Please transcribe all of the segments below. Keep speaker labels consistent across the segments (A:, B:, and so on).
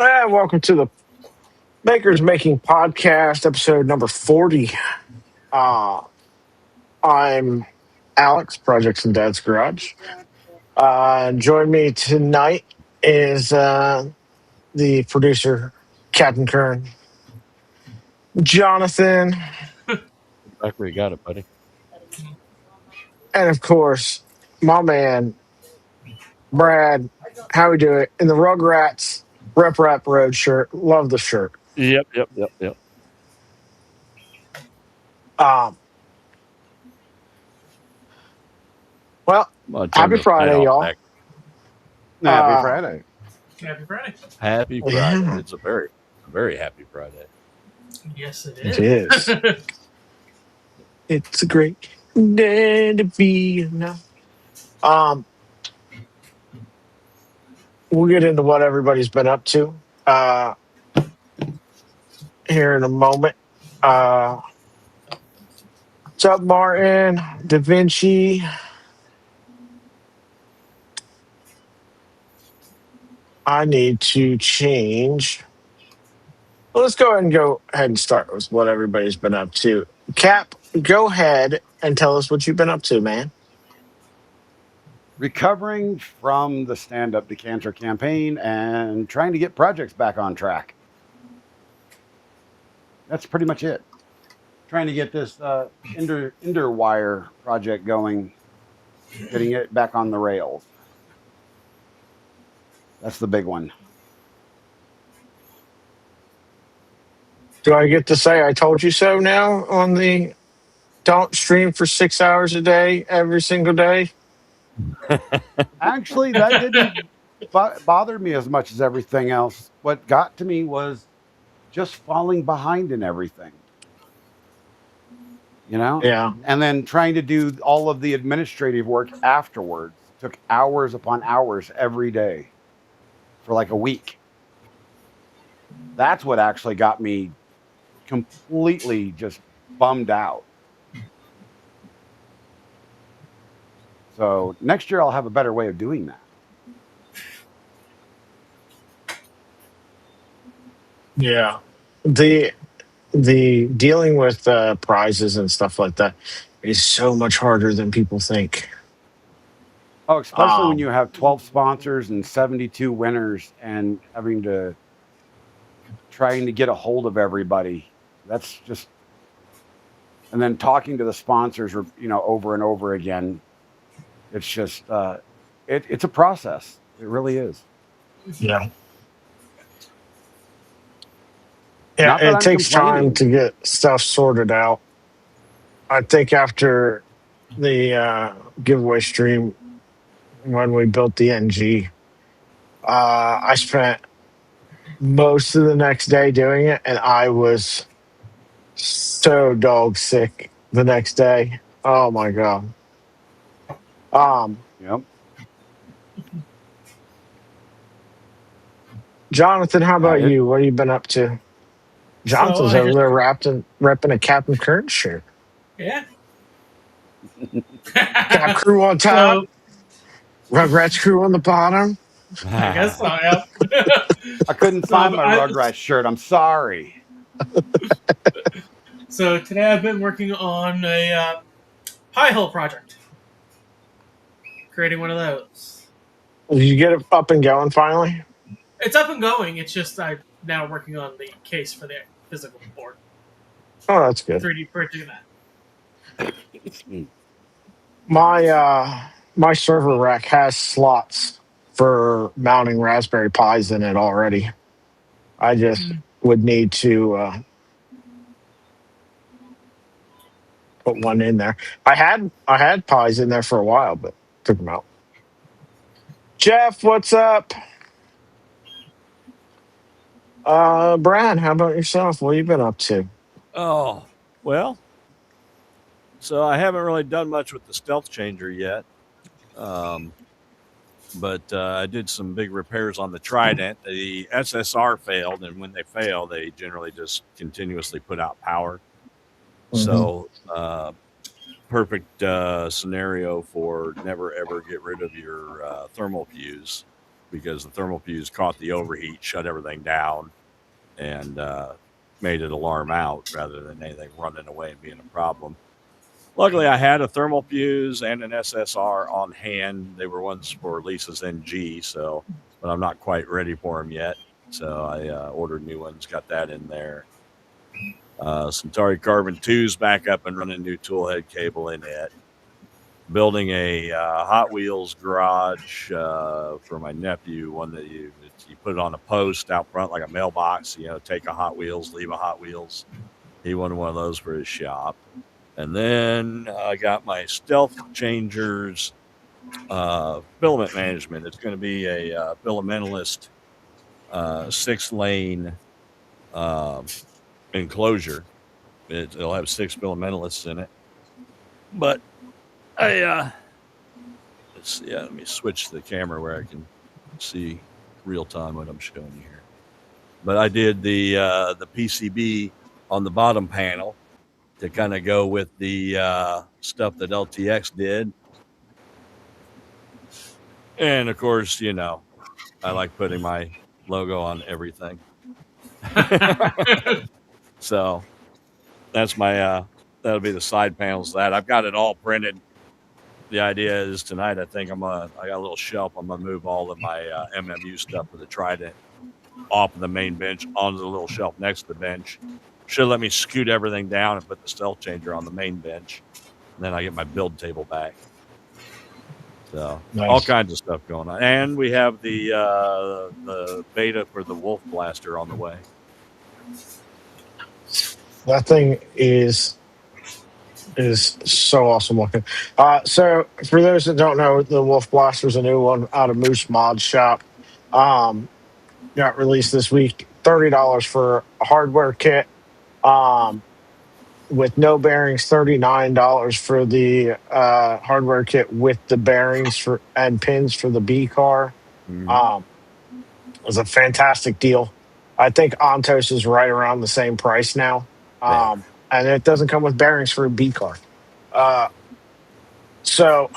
A: And welcome to the Makers Making Podcast, episode number 40. I'm Alex, Projects and Dad's Garage. Join me tonight is the producer, Captain Kern, Jonathan,
B: Back where you got it, buddy.
A: and of course, my man, Brad. How we do it in the Rugrats Rep Rap Road shirt. Love the shirt.
B: Yep.
A: Um, well,
B: I'll turn
A: happy
B: this light
A: Friday,
B: off
A: y'all.
B: back.
C: Happy Friday.
D: Happy Friday.
B: Happy Friday.
A: Yeah.
B: It's a very happy Friday.
D: Yes, it
A: It
D: is.
A: is. It's a great day to be alive. We'll get into what everybody's been up to here in a moment. What's up, Martin? Da Vinci. I need to change. Well, let's go ahead and start with what everybody's been up to. Cap, go ahead and tell us what you've been up to, man.
C: Recovering from the stand-up decanter campaign and trying to get projects back on track. That's pretty much it. Trying to get this Wire project going, getting it back on the rails. That's the big one.
A: Do I get to say I told you so now on the don't stream for 6 hours a day every single day?
C: Actually, that didn't bother me as much as everything else. What got to me was just falling behind in everything. You know?
A: Yeah.
C: And then trying to do all of the administrative work afterwards took hours upon hours every day for like a week. That's what actually got me completely just bummed out. So next year I'll have a better way of doing that.
A: Yeah. The dealing with prizes and stuff like that is so much harder than people think.
C: Oh, especially when you have 12 sponsors and 72 winners and trying to get a hold of everybody. That's just, and then talking to the sponsors, over and over again. It's just, it's a process. It really is.
A: Yeah. Yeah, it takes time to get stuff sorted out. I think after the giveaway stream, when we built the NG, I spent most of the next day doing it, and I was so dog sick the next day. Oh my god.
C: Yep.
A: Jonathan, how about you? What have you been up to? Jonathan's over there repping a Captain Kern shirt.
D: Yeah.
A: Cap crew on top. Rugrats crew on the bottom.
D: I guess so, yeah.
C: I couldn't find my Rugrats shirt. I'm sorry.
D: So today I've been working on a pie hole project. Creating one of those.
A: Did you get it up and going finally?
D: It's up and going. It's just I'm now working on the case for the physical board.
A: Oh, that's good.
D: 3D printing that.
A: My server rack has slots for mounting Raspberry Pis in it already. I just would need to put one in there. I had Pis in there for a while, but took them out. Jeff, what's up? Brad, how about yourself? What have you been up to?
B: Oh, well, so I haven't really done much with the stealth changer yet. But I did some big repairs on the Trident. The SSR failed, and when they fail, they generally just continuously put out power. So perfect scenario for never ever get rid of your thermal fuse. because the thermal fuse caught the overheat, shut everything down, and made it alarm out rather than anything running away and being a problem. Luckily, I had a thermal fuse and an SSR on hand. They were ones for Lisa's NG, but I'm not quite ready for them yet. So I ordered new ones, got that in there. Centauri Carbon 2's back up and running new toolhead cable in it. Building a Hot Wheels garage for my nephew, one that you put it on a post out front like a mailbox, take a Hot Wheels, leave a Hot Wheels. He wanted one of those for his shop. And then I got my Toolchangers filament management. It's going to be a filamentalist 6-lane enclosure. It'll have 6 filamentalists in it. But let me switch the camera where I can see real time what I'm showing you here. But I did the PCB on the bottom panel to kind of go with the stuff that LTX did. And of course, I like putting my logo on everything. So that's my that'll be the side panels of that. I've got it all printed. The idea is tonight, I think I got a little shelf. I'm gonna move all of my MMU stuff with the Trident off of the main bench onto the little shelf next to the bench. Should let me scoot everything down and put the Toolchanger on the main bench. And then I get my build table back. So nice. All kinds of stuff going on. And we have the beta for the Wolf Blaster on the way.
A: That thing is so awesome looking. So for those that don't know, the Wolf Blaster is a new one out of Moose Mod Shop. Got released this week. $30 for a hardware kit. With no bearings, $39 for the hardware kit with the bearings and pins for the B car. It was a fantastic deal. I think Ontos is right around the same price now. And it doesn't come with bearings for a B car. So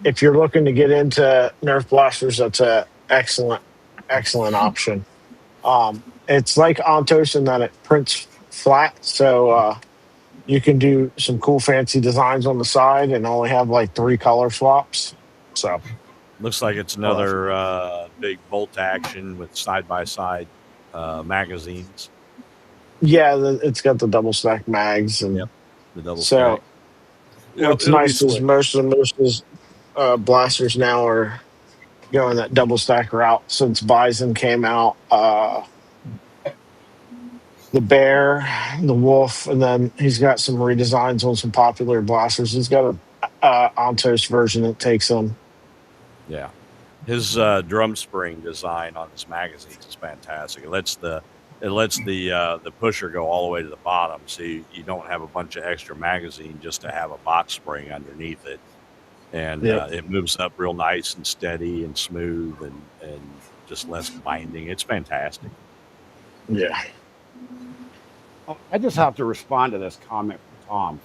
A: if you're looking to get into Nerf blasters, that's an excellent option. It's like Ontos in that it prints flat, so you can do some cool fancy designs on the side and only have like 3 color swaps. So
B: looks like it's another big bolt action with side-by-side magazines.
A: Yeah, it's got the double stack mags, and
B: the double stack.
A: What's nice is most of the blasters now are going that double stack route since Bison came out. The Bear, the Wolf, and then he's got some redesigns on some popular blasters. He's got a Ontos version that takes them.
B: Yeah, his drum spring design on his magazines is fantastic. It lets the pusher go all the way to the bottom, so you don't have a bunch of extra magazine just to have a box spring underneath it, and it moves up real nice and steady and smooth and just less binding. It's fantastic.
A: Yeah.
C: I just have to respond to this comment from Tom.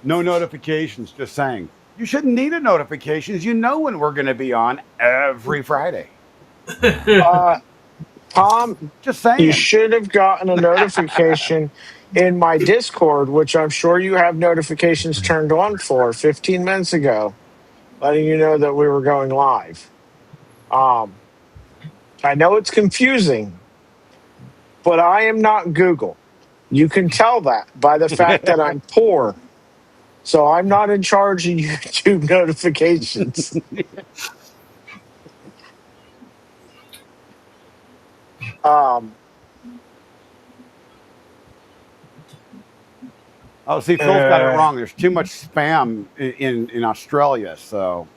C: No notifications, just saying. You shouldn't need a notifications. You know when we're going to be on every Friday.
A: Tom,
C: just saying.
A: You should have gotten a notification in my Discord, which I'm sure you have notifications turned on for 15 minutes ago, letting you know that we were going live. I know it's confusing, but I am not Google. You can tell that by the fact that I'm poor. So I'm not in charge of YouTube notifications.
C: Oh, see, Phil's got it wrong. There's too much spam in Australia, so.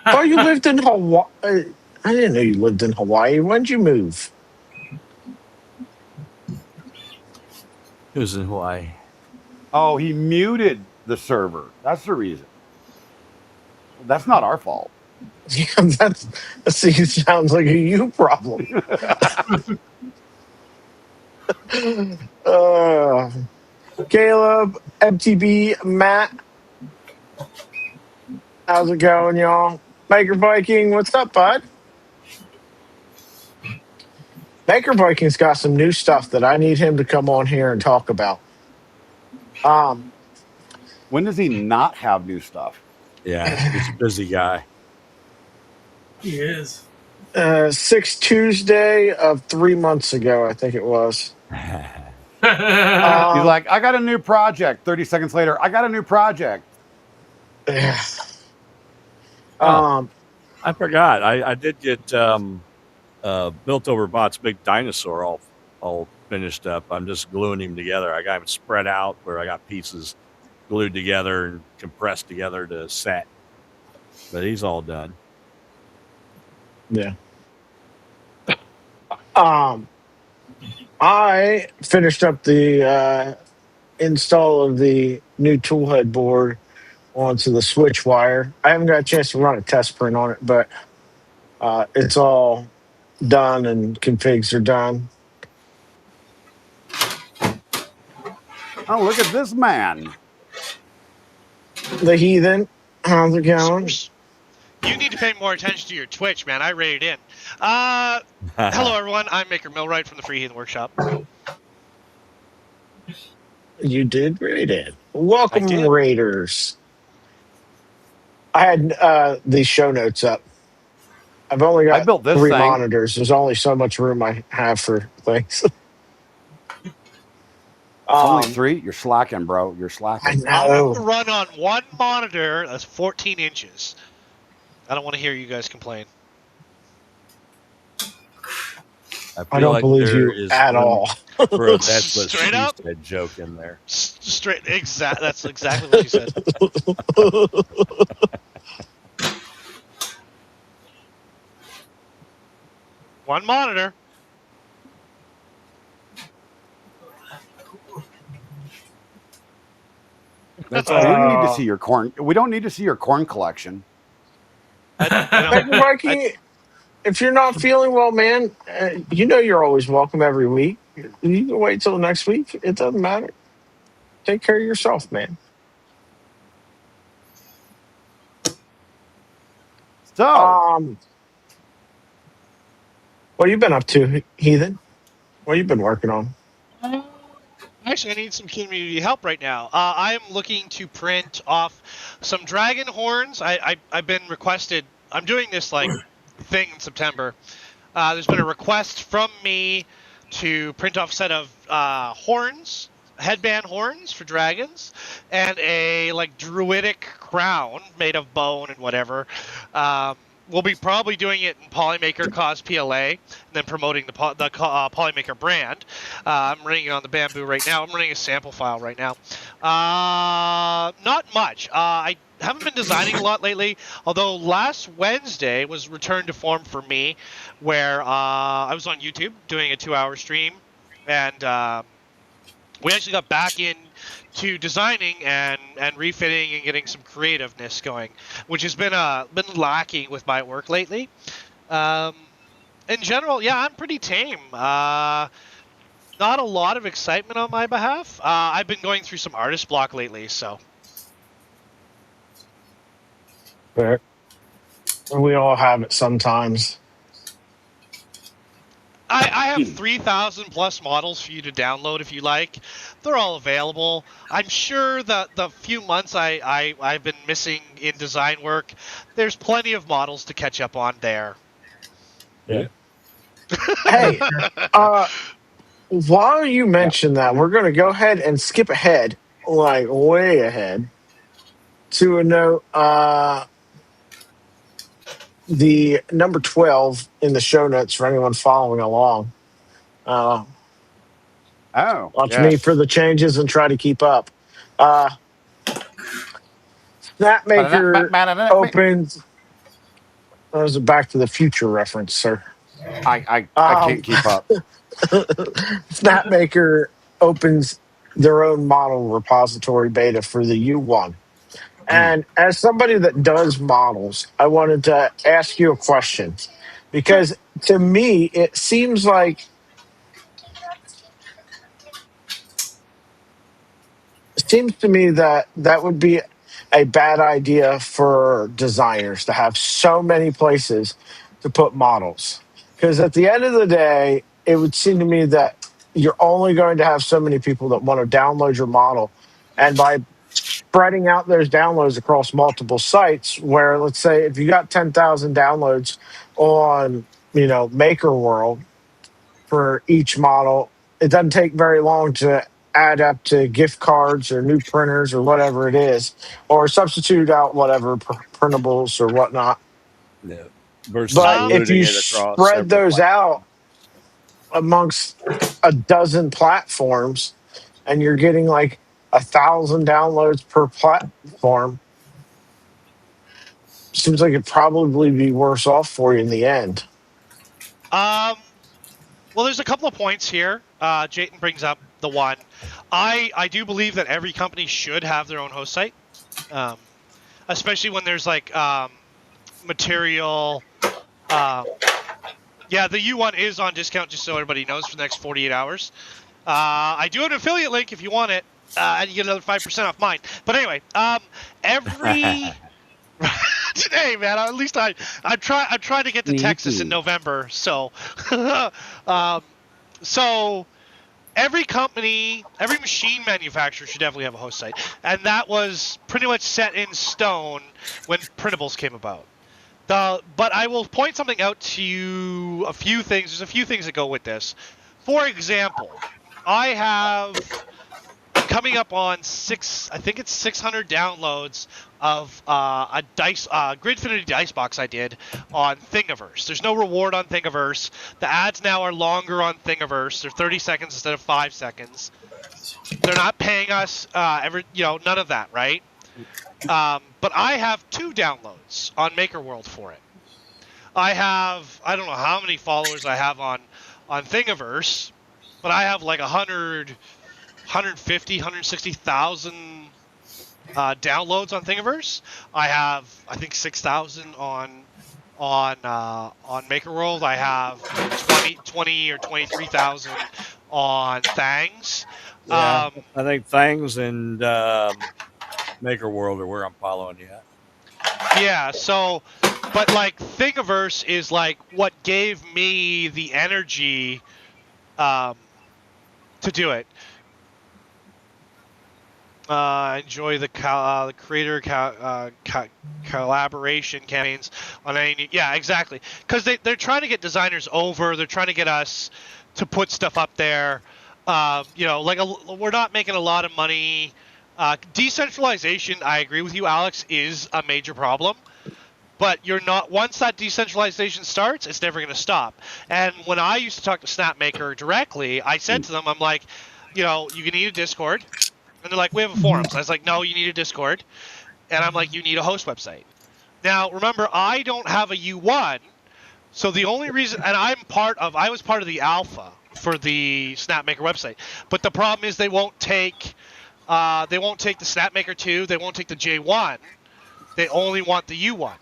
A: Oh, you lived in Hawaii? I didn't know you lived in Hawaii. When'd you move?
B: Who's in Hawaii?
C: Oh, he muted the server. That's the reason. That's not our fault.
A: Yeah, sounds like a you problem. Caleb, MTB, Matt, how's it going, y'all? Maker Viking, what's up, bud? Maker Viking's got some new stuff that I need him to come on here and talk about.
C: When does he not have new stuff?
B: Yeah, he's a busy guy.
D: He is.
A: 6 Tuesday of 3 months ago, I think it was.
C: He's like, I got a new project. 30 seconds later, I got a new project.
B: I forgot. I did get Built Over Bot's big dinosaur all finished up. I'm just gluing him together. I got him spread out where I got pieces glued together and compressed together to set. But he's all done.
A: Yeah. I finished up the install of the new toolhead board onto the switch wire. I haven't got a chance to run a test print on it, but it's all done and configs are done.
C: Oh, look at this man.
A: The heathen. How's it going?
E: You need to pay more attention to your Twitch, man. I rated in. Hello, everyone. I'm Maker Millwright from the Free Heathen Workshop.
A: You did rate it. Welcome, Raiders. I had the show notes up. I've only got
C: built this
A: 3
C: thing.
A: monitors. There's only so much room I have for things.
C: Only 3? You're slacking, bro. You're slacking.
A: I
E: I
A: know.
E: want to run on one monitor that's 14 inches. I don't want to hear you guys complain.
A: I don't believe you at all.
B: For a that's what
E: Straight up?
B: said joke in there.
E: Straight, that's exactly what she said. One monitor.
C: That's all. We don't need to see your corn. We don't need to see your corn collection.
A: Mikey, if you're not feeling well, man, you know you're always welcome every week. You can wait till next week. It doesn't matter. Take care of yourself, man.
C: So,
A: what have you been up to, Heathen? What have you been working on?
E: Actually, I need some community help right now. I'm looking to print off some dragon horns. I've been requested. I'm doing this thing in September. There's been a request from me to print off a set of horns, headband horns for dragons, and a druidic crown made of bone and whatever. We'll be probably doing it in Polymaker Cause PLA, and then promoting the Polymaker brand. I'm running it on the Bamboo right now. I'm running a sample file right now. Not much. I haven't been designing a lot lately, although last Wednesday was return to form for me, where I was on YouTube doing a 2-hour stream, and we actually got back in to designing and refitting and getting some creativeness going, which has been lacking with my work lately. In general, yeah, I'm pretty tame. Not a lot of excitement on my behalf. I've been going through some artist block lately, so.
A: Fair. We all have it sometimes.
E: I have 3,000 plus models for you to download if you like. They're all available. I'm sure that the few months I've been missing in design work, there's plenty of models to catch up on there.
A: Yeah. Hey, while you mention that, we're going to go ahead and skip ahead, way ahead, to a note. The number 12 in the show notes for anyone following along. Watch me for the changes and try to keep up. Snapmaker opens. That was a Back to the Future reference, sir.
C: I can't keep up.
A: Snapmaker opens their own model repository beta for the U1. And as somebody that does models, I wanted to ask you a question, because to me, it seems like that would be a bad idea for designers to have so many places to put models. Because at the end of the day, it would seem to me that you're only going to have so many people that want to download your model. And by spreading out those downloads across multiple sites, where let's say if you got 10,000 downloads on, Maker World for each model, it doesn't take very long to add up to gift cards or new printers or whatever it is, or substitute out whatever printables or whatnot.
B: Yeah. Versus
A: But if
B: diluting
A: you
B: it across
A: spread
B: several
A: those out
B: platforms.
A: amongst a dozen platforms and you're getting like 1,000 downloads per platform, seems like it'd probably be worse off for you in the end.
E: Well, there's a couple of points here. Jayton brings up the one. I do believe that every company should have their own host site, especially when there's like material. Yeah, the U1 is on discount, just so everybody knows, for the next 48 hours. I do have an affiliate link if you want it, and you get another 5% off mine. But anyway, every today, man. At least I'm trying to get to Texas in November. So, so every company, every machine manufacturer should definitely have a host site, and that was pretty much set in stone when printables came about. But I will point something out to you. A few things. There's a few things that go with this. For example, I have coming up on I think it's 600 downloads of a Gridfinity dice box I did on Thingiverse. There's no reward on Thingiverse. The ads now are longer on Thingiverse. They're 30 seconds instead of 5 seconds. They're not paying us none of that, right? But I have 2 downloads on Maker World for it. I don't know how many followers I have on Thingiverse, but I have like 150, 160,000 downloads on Thingiverse. I have, I think, 6,000 on Maker World. I have 20 or 23,000 on Thangs.
B: Yeah, I think Thangs and Maker World are where I'm following you at.
E: Yeah, so, but like Thingiverse is like what gave me the energy to do it. Enjoy the creator collaboration campaigns on any. Yeah, exactly. Because they're trying to get designers over. They're trying to get us to put stuff up there. We're not making a lot of money. Decentralization, I agree with you, Alex, is a major problem. But you're not. Once that decentralization starts, it's never going to stop. And when I used to talk to Snapmaker directly, I said to them, I'm like, you need a Discord. And they're like, we have a forum. So I was like, no, you need a Discord. And I'm like, you need a host website. Now, remember, I don't have a U1. So the only reason, and I was part of the alpha for the Snapmaker website. But the problem is they won't take the Snapmaker 2. They won't take the J1. They only want the U1.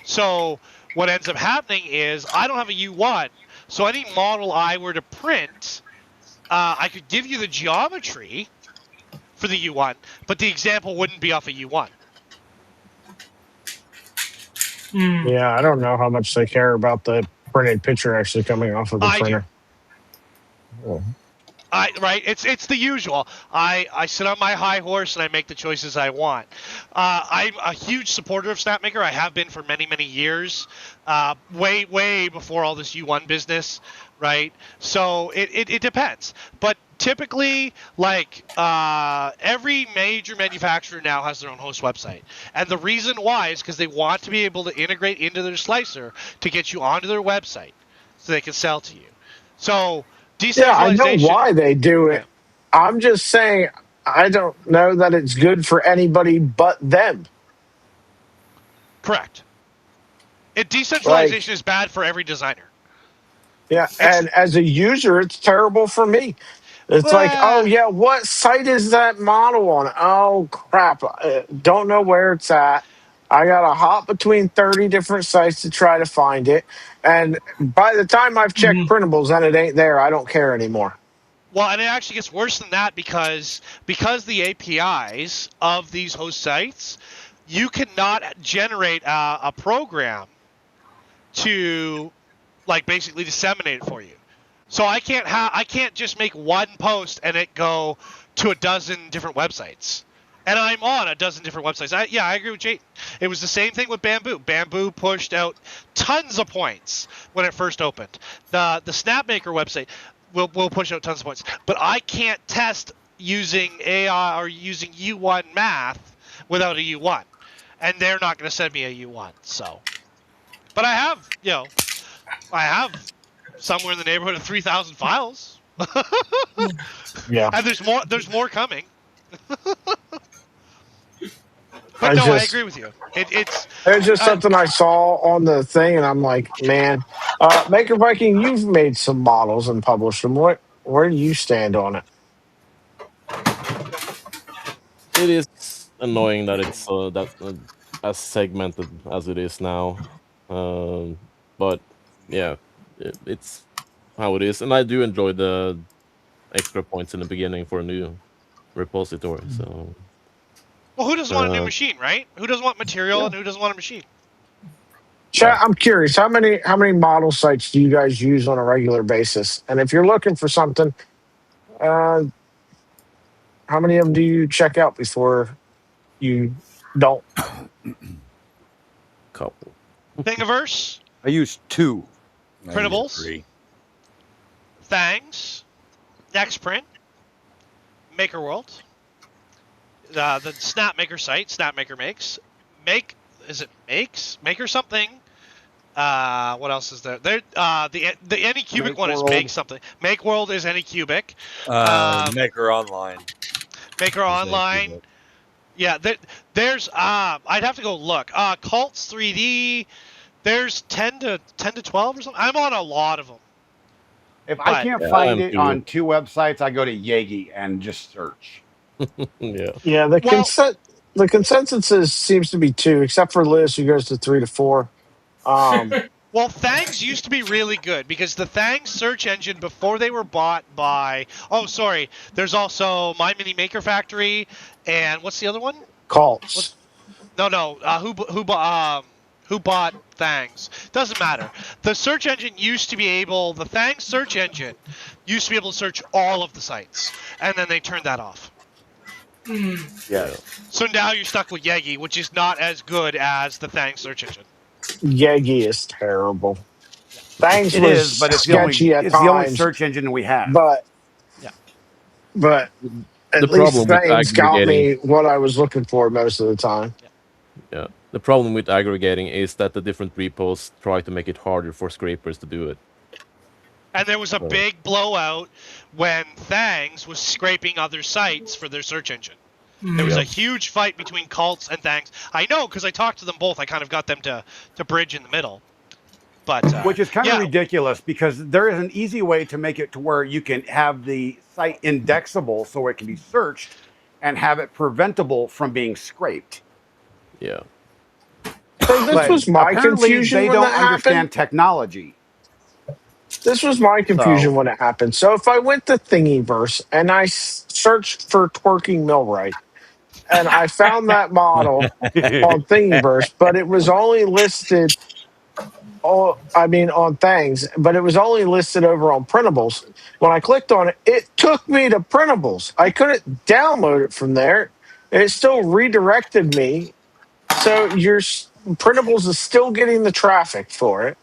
E: So what ends up happening is I don't have a U1. So any model I were to print, I could give you the geometry for the U1, but the example wouldn't be off a U1.
A: Yeah, I don't know how much they care about the printed picture actually coming off of the printer.
E: Oh. Right, it's the usual. I sit on my high horse and I make the choices I want. I'm a huge supporter of Snapmaker. I have been for many, many years, way before all this U1 business, right? So it depends. But typically, every major manufacturer now has their own host website. And the reason why is because they want to be able to integrate into their slicer to get you onto their website so they can sell to you. So
A: yeah, I know why they do it. Yeah. I'm just saying I don't know that it's good for anybody but them.
E: Correct. Decentralization is bad for every designer.
A: Yeah, and as a user, it's terrible for me. It's like, oh, yeah, what site is that model on? Oh, crap. Don't know where it's at. I got to hop between 30 different sites to try to find it. And by the time I've checked printables and it ain't there, I don't care anymore.
E: Well, and it actually gets worse than that because the APIs of these host sites, you cannot generate a program to like basically disseminate it for you. So I can't just make one post and it go to a dozen different websites. And I'm on a dozen different websites. I agree with Jake. It was the same thing with Bamboo. Bamboo pushed out tons of points when it first opened. The Snapmaker website will push out tons of points. But I can't test using AI or using U1 math without a U1. And they're not going to send me a U1. So, but I have somewhere in the neighborhood of 3,000 files.
A: Yeah.
E: And there's more coming.
A: I
E: agree with you. It's
A: just something I saw on the thing, and I'm like, man, Maker Viking, you've made some models and published them. Where do you stand on it?
F: It is annoying that it's as segmented as it is now, but yeah, it's how it is, and I do enjoy the extra points in the beginning for a new repository. So,
E: well, who doesn't want a new machine, right? Who doesn't want material and who doesn't want a machine?
A: Chat, I'm curious, how many model sites do you guys use on a regular basis? And if you're looking for something, how many of them do you check out before you don't?
F: Couple.
E: Thingiverse.
C: I use 2.
E: Printables.
B: 3.
E: Thangs. Nextprint. MakerWorld. The Snapmaker site. Snapmaker makes. Maker something. What else is there? The Anycubic one is Make something. MakeWorld is Anycubic.
B: Maker Online.
E: Maker Online. Yeah, there's I'd have to go look. Cults 3D. There's 10 to 12 or something. I'm on a lot of them.
C: If I can't find it on 2 websites, I go to Yagi and just search.
A: Yeah. The consensus seems to be 2, except for Liz, who goes to 3 to 4.
E: Well, Thangs used to be really good because the Thangs search engine before they were bought by. Oh, sorry. There's also My Mini Maker Factory, and what's the other one?
A: Cults.
E: No. Who bought Thangs? Doesn't matter. The search engine used to be able. The Thangs search engine used to be able to search all of the sites, and then they turned that off.
C: Yeah.
E: So now you're stuck with Yagi, which is not as good as the Thangs search engine.
A: Yagi is terrible. Thangs
C: It
A: was
C: is, but it's
A: sketchy at
C: it's
A: times.
C: the only search engine we have.
A: But at least Thangs got me what I was looking for most of the time.
F: Yeah. The problem with aggregating is that the different repos try to make it harder for scrapers to do it.
E: And there was a big blowout when Thangs was scraping other sites for their search engine. There was a huge fight between Cults and Thangs. I know because I talked to them both. I kind of got them to bridge in the middle. But
C: which is kind of ridiculous because there is an easy way to make it to where you can have the site indexable so it can be searched and have it preventable from being scraped.
F: Yeah.
A: So this was my confusion
C: they
A: when
C: don't
A: that
C: understand
A: happened.
C: Technology.
A: This was my confusion when it happened. So if I went to Thingiverse and I searched for twerking millwright, and I found that model on Thingiverse, but it was only listed. On Thangs, but it was only listed over on printables. When I clicked on it, it took me to printables. I couldn't download it from there. It still redirected me. So your printables is still getting the traffic for it.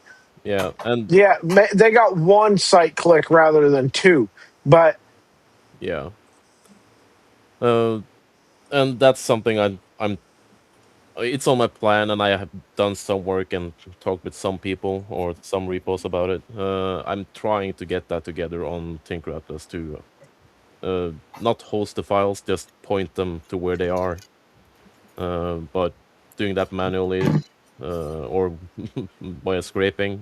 F: Yeah, and
A: they got one site click rather than 2, but
F: yeah, and that's something I'm. It's on my plan, and I have done some work and talked with some people or some repos about it. I'm trying to get that together on Tinkeratlas to not host the files, just point them to where they are. But doing that manually or by scraping,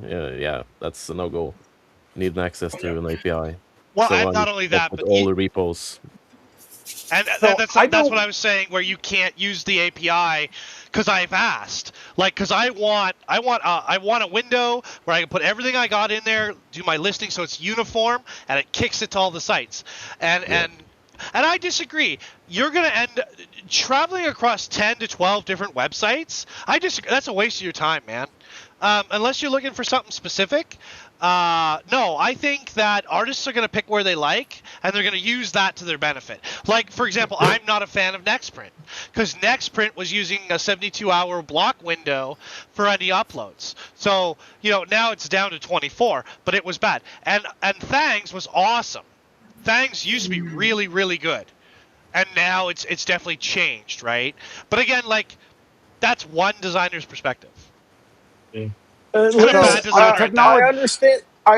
F: that's a no-go. Need an access to an API.
E: Well,
F: so
E: and not only that, but
F: all the repos.
E: And that's what I was saying, where you can't use the API, because I've asked, Like, cause I want a window where I can put everything I got in there, do my listing so it's uniform, and it kicks it to all the sites. And I disagree. You're gonna end traveling across 10 to 12 different websites. That's a waste of your time, man. Unless you're looking for something specific. No, I think that artists are going to pick where they like, and they're going to use that to their benefit. Like, for example, I'm not a fan of Nextprint, because Nextprint was using a 72-hour block window for any uploads. So, now it's down to 24, but it was bad. And Thangs was awesome. Thangs used to be really, really good. And now it's definitely changed, right? But again, like, that's one designer's perspective.
A: I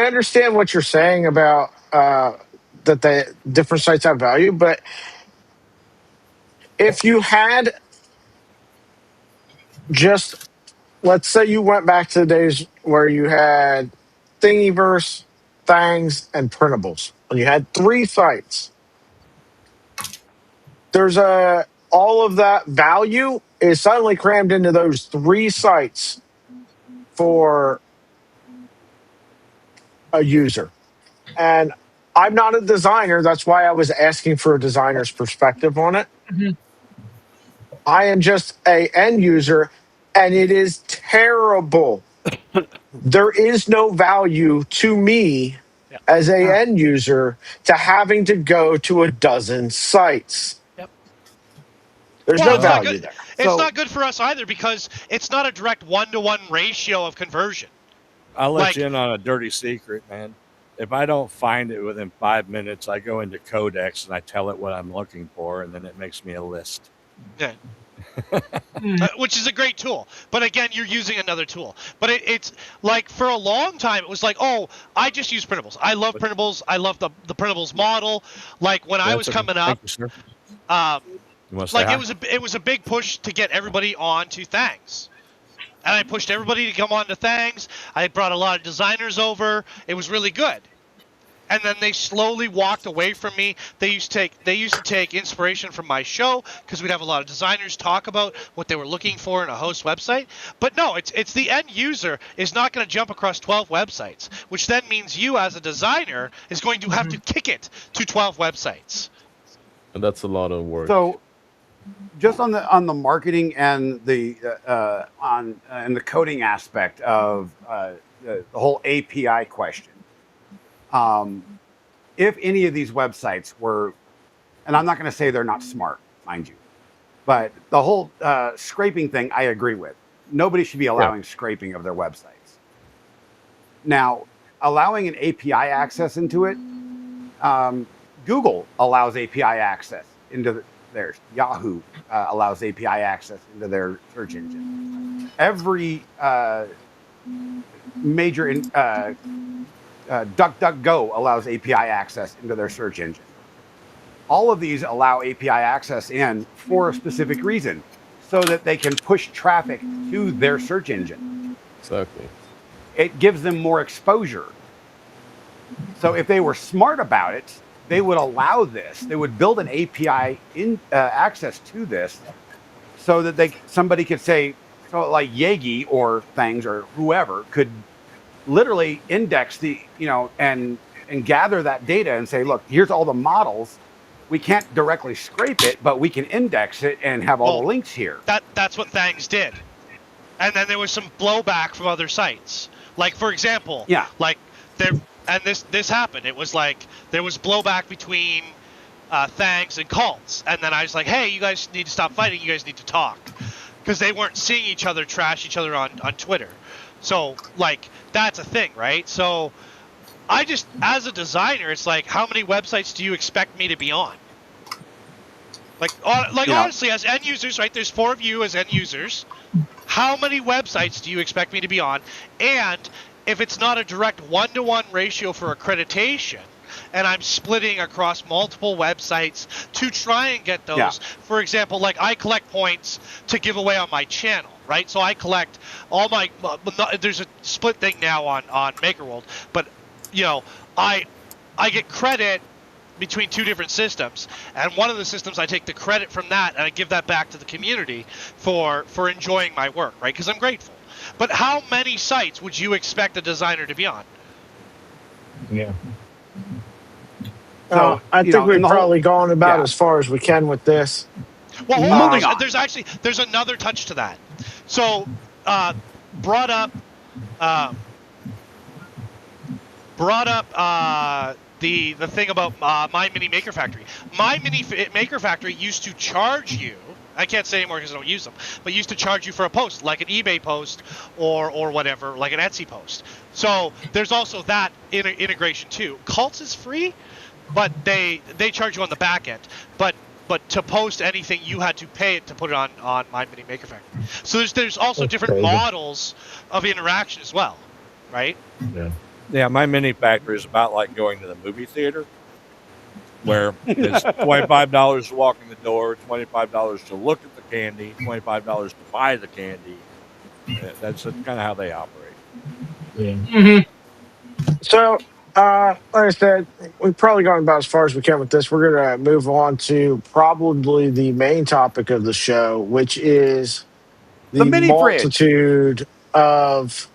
A: understand what you're saying about that the different sites have value, but if you had just, let's say you went back to the days where you had Thingiverse, Thangs, and Printables, and you had 3 sites. There's all of that value is suddenly crammed into those 3 sites for a user. And I'm not a designer. That's why I was asking for a designer's perspective on it.
D: Mm-hmm.
A: I am just a end user, and it is terrible. There is no value to me as a end user to having to go to a dozen sites.
E: Yep.
A: There's no value there.
E: It's not good for us either, because it's not a direct 1-to-1 ratio of conversion.
B: I'll let you in on a dirty secret, man. If I don't find it within 5 minutes, I go into Codex and I tell it what I'm looking for, and then it makes me a list.
E: Yeah. Which is a great tool. But again, you're using another tool. But it's like, for a long time, it was like, oh, I just use printables. I love printables. I love the printables model. Like, when I was coming up, it was a big push to get everybody onto Thangs. And I pushed everybody to come on to Thangs. I brought a lot of designers over. It was really good. And then they slowly walked away from me. They used to take inspiration from my show, because we'd have a lot of designers talk about what they were looking for in a host website. But no, it's the end user is not going to jump across 12 websites, which then means you as a designer is going to have to kick it to 12 websites.
F: And that's a lot of work.
C: So, just on the marketing and the and the coding aspect of the whole API question, if any of these websites were, and I'm not going to say they're not smart, mind you, but the whole scraping thing, I agree with. Nobody should be allowing scraping of their websites. Now, allowing an API access into it, Google allows API access into theirs. Yahoo allows API access into their search engine. Every major DuckDuckGo allows API access into their search engine. All of these allow API access in for a specific reason, so that they can push traffic to their search engine.
F: Exactly.
C: It gives them more exposure. So if they were smart about it, they would allow this. They would build an API access to this, so that somebody could say, so like Yagi or Thangs or whoever could literally index and gather that data and say, look, here's all the models. We can't directly scrape it, but we can index it and have all the links here.
E: That's what Thangs did. And then there was some blowback from other sites. Like, for example, this happened. It was like there was blowback between Thangs and cults. And then I was like, hey, you guys need to stop fighting. You guys need to talk. Because they weren't seeing each other trash each other on Twitter. So, like, that's a thing, right? So I just, as a designer, it's like, how many websites do you expect me to be on? Honestly, as end users, right? There's 4 of you as end users. How many websites do you expect me to be on? And if it's not a direct 1-to-1 ratio for accreditation, and I'm splitting across multiple websites to try and get those, for example, like I collect points to give away on my channel, right? So I collect all my, there's a split thing now on MakerWorld, but I get credit between two different systems, and one of the systems I take the credit from that and I give that back to the community for enjoying my work, right? Because I'm grateful. But how many sites would you expect a designer to be on?
A: Yeah.
C: So
A: I think we've probably gone about
C: yeah.
A: as far as we can with this.
E: Well, hold
C: Moving on.
E: There's another touch to that. So, brought up the thing about My Mini Maker Factory. My Mini Maker Factory used to charge you. I can't say anymore because I don't use them, but used to charge you for a post, like an eBay post or whatever, like an Etsy post. So there's also that integration too. Cults is free, but they charge you on the back end. But to post anything, you had to pay it to put it on My Mini Maker Factory. So there's also different models of interaction as well, right?
A: Yeah.
B: Yeah, My Mini Factory is about like going to the movie theater, where it's $25 to walk in the door, $25 to look at the candy, $25 to buy the candy. That's kind of how they operate.
A: Yeah.
D: Mm-hmm.
A: So, like I said, we've probably gone about as far as we can with this. We're going to move on to probably the main topic of the show, which is the
C: mini
A: multitude of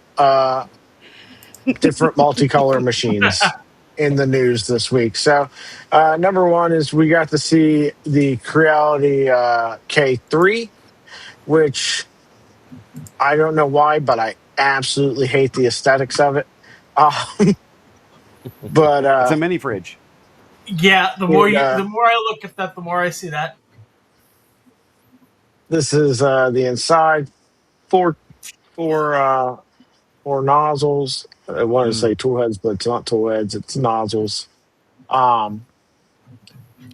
A: different multicolor machines in the news this week. So, number one is we got to see the Creality K3, which I don't know why, but I absolutely hate the aesthetics of it. But
C: it's a mini fridge.
D: Yeah, the more I look at that, the more I see that.
A: This is the inside, four nozzles. I want to say tool heads, but it's not tool heads; it's nozzles.
B: So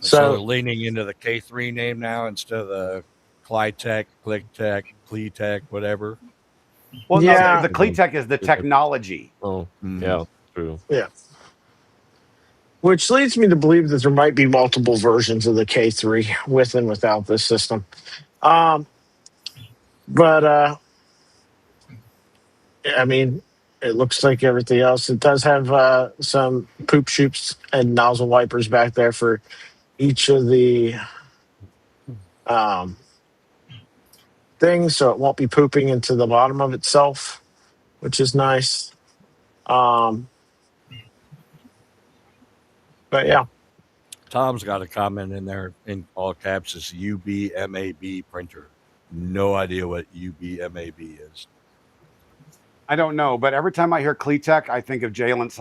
B: they're leaning into the K3 name now instead of the KliTek, KliTek, whatever.
C: Well, yeah, no, the KliTek is the technology.
F: Oh, yeah, true.
A: Yeah. Which leads me to believe that there might be multiple versions of the K3 with and without this system. But I mean, it looks like everything else. It does have some poop chutes and nozzle wipers back there for each of the things, so it won't be pooping into the bottom of itself, which is nice. But yeah.
B: Tom's got a comment in there in all caps. It's UBMAB printer. No idea what UBMAB is.
C: I don't know, but every time I hear KliTek, I think of Jay and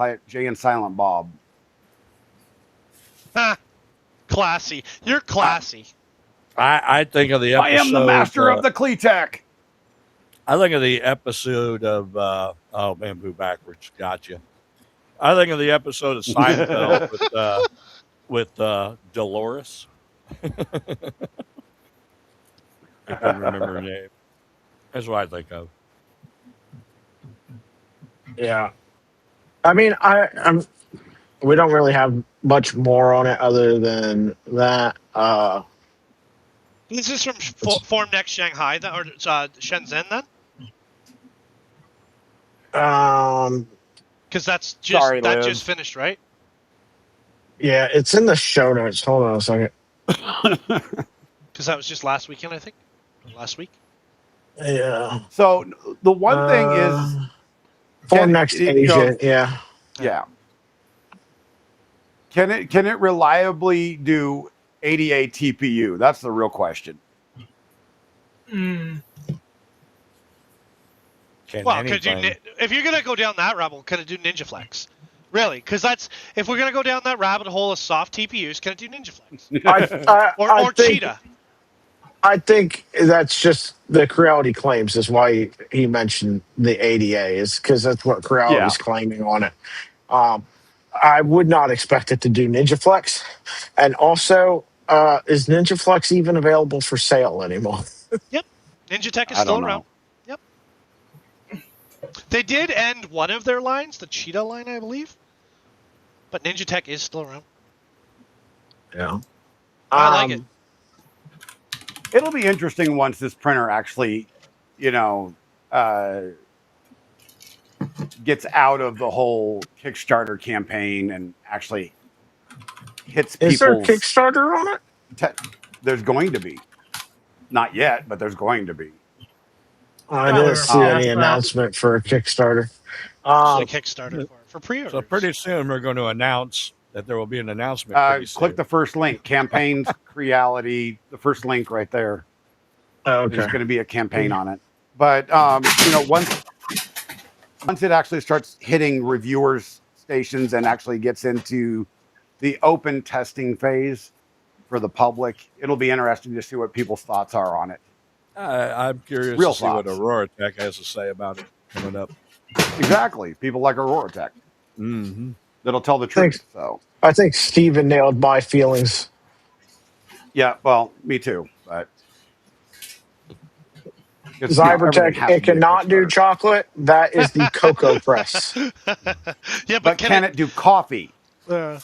C: Silent Bob.
E: Classy. You're classy.
B: I think of the episode.
C: I am the master of the KliTek.
B: I think of the episode of Bamboo Backwards. Gotcha. I think of the episode of Seinfeld with Dolores. I couldn't remember her name. That's what I think of.
A: Yeah. I mean, we don't really have much more on it other than that.
E: This is from Formnext Shanghai or Shenzhen then? Because that's just finished, right?
A: Yeah, it's in the show notes. Hold on a second.
E: Because that was just last weekend, I think. Last week.
A: Yeah.
C: So the one thing is,
A: Formnext Asia. Yeah.
C: Yeah. Can it reliably do ADA TPU? That's the real question.
E: Well, if you're gonna go down that rabbit hole, can it do NinjaFlex? Really? Because if we're gonna go down that rabbit hole of soft TPUs, can it do NinjaFlex? or Cheetah?
A: I think that's just the Creality claims is why he mentioned the ADA is because that's what Creality's claiming on it. I would not expect it to do NinjaFlex, and also, is NinjaFlex even available for sale anymore?
E: Yep, NinjaTek is still around. Yep, they did end one of their lines, the Cheetah line, I believe, but NinjaTek is still around.
A: Yeah,
E: I like it.
C: It'll be interesting once this printer actually, gets out of the whole Kickstarter campaign and actually hits
A: Is there a
C: people's.
A: Kickstarter on it?
C: There's going to be. Not yet, but there's going to be.
A: I didn't see any
D: Yeah.
A: announcement for a Kickstarter.
E: There's a Kickstarter for pre-orders.
B: So pretty soon we're going to announce that there will be an announcement. Pretty soon.
C: Click the first link, campaigns, Creality, the first link right there.
A: Okay.
C: There's going to be a campaign on it. But, once it actually starts hitting reviewers' stations and actually gets into the open testing phase for the public, it'll be interesting to see what people's thoughts are on it.
B: I'm curious
C: Real
B: to see what
C: thoughts.
B: Aurora Tech has to say about it coming up.
C: Exactly. People like Aurora Tech.
B: Mm-hmm.
C: That'll tell the truth. So
A: I think Steven nailed my feelings.
C: yeah, well, me too. But
A: Zybertech, it cannot do chocolate. That is the cocoa press.
E: Yeah,
C: but can it do coffee?
E: Can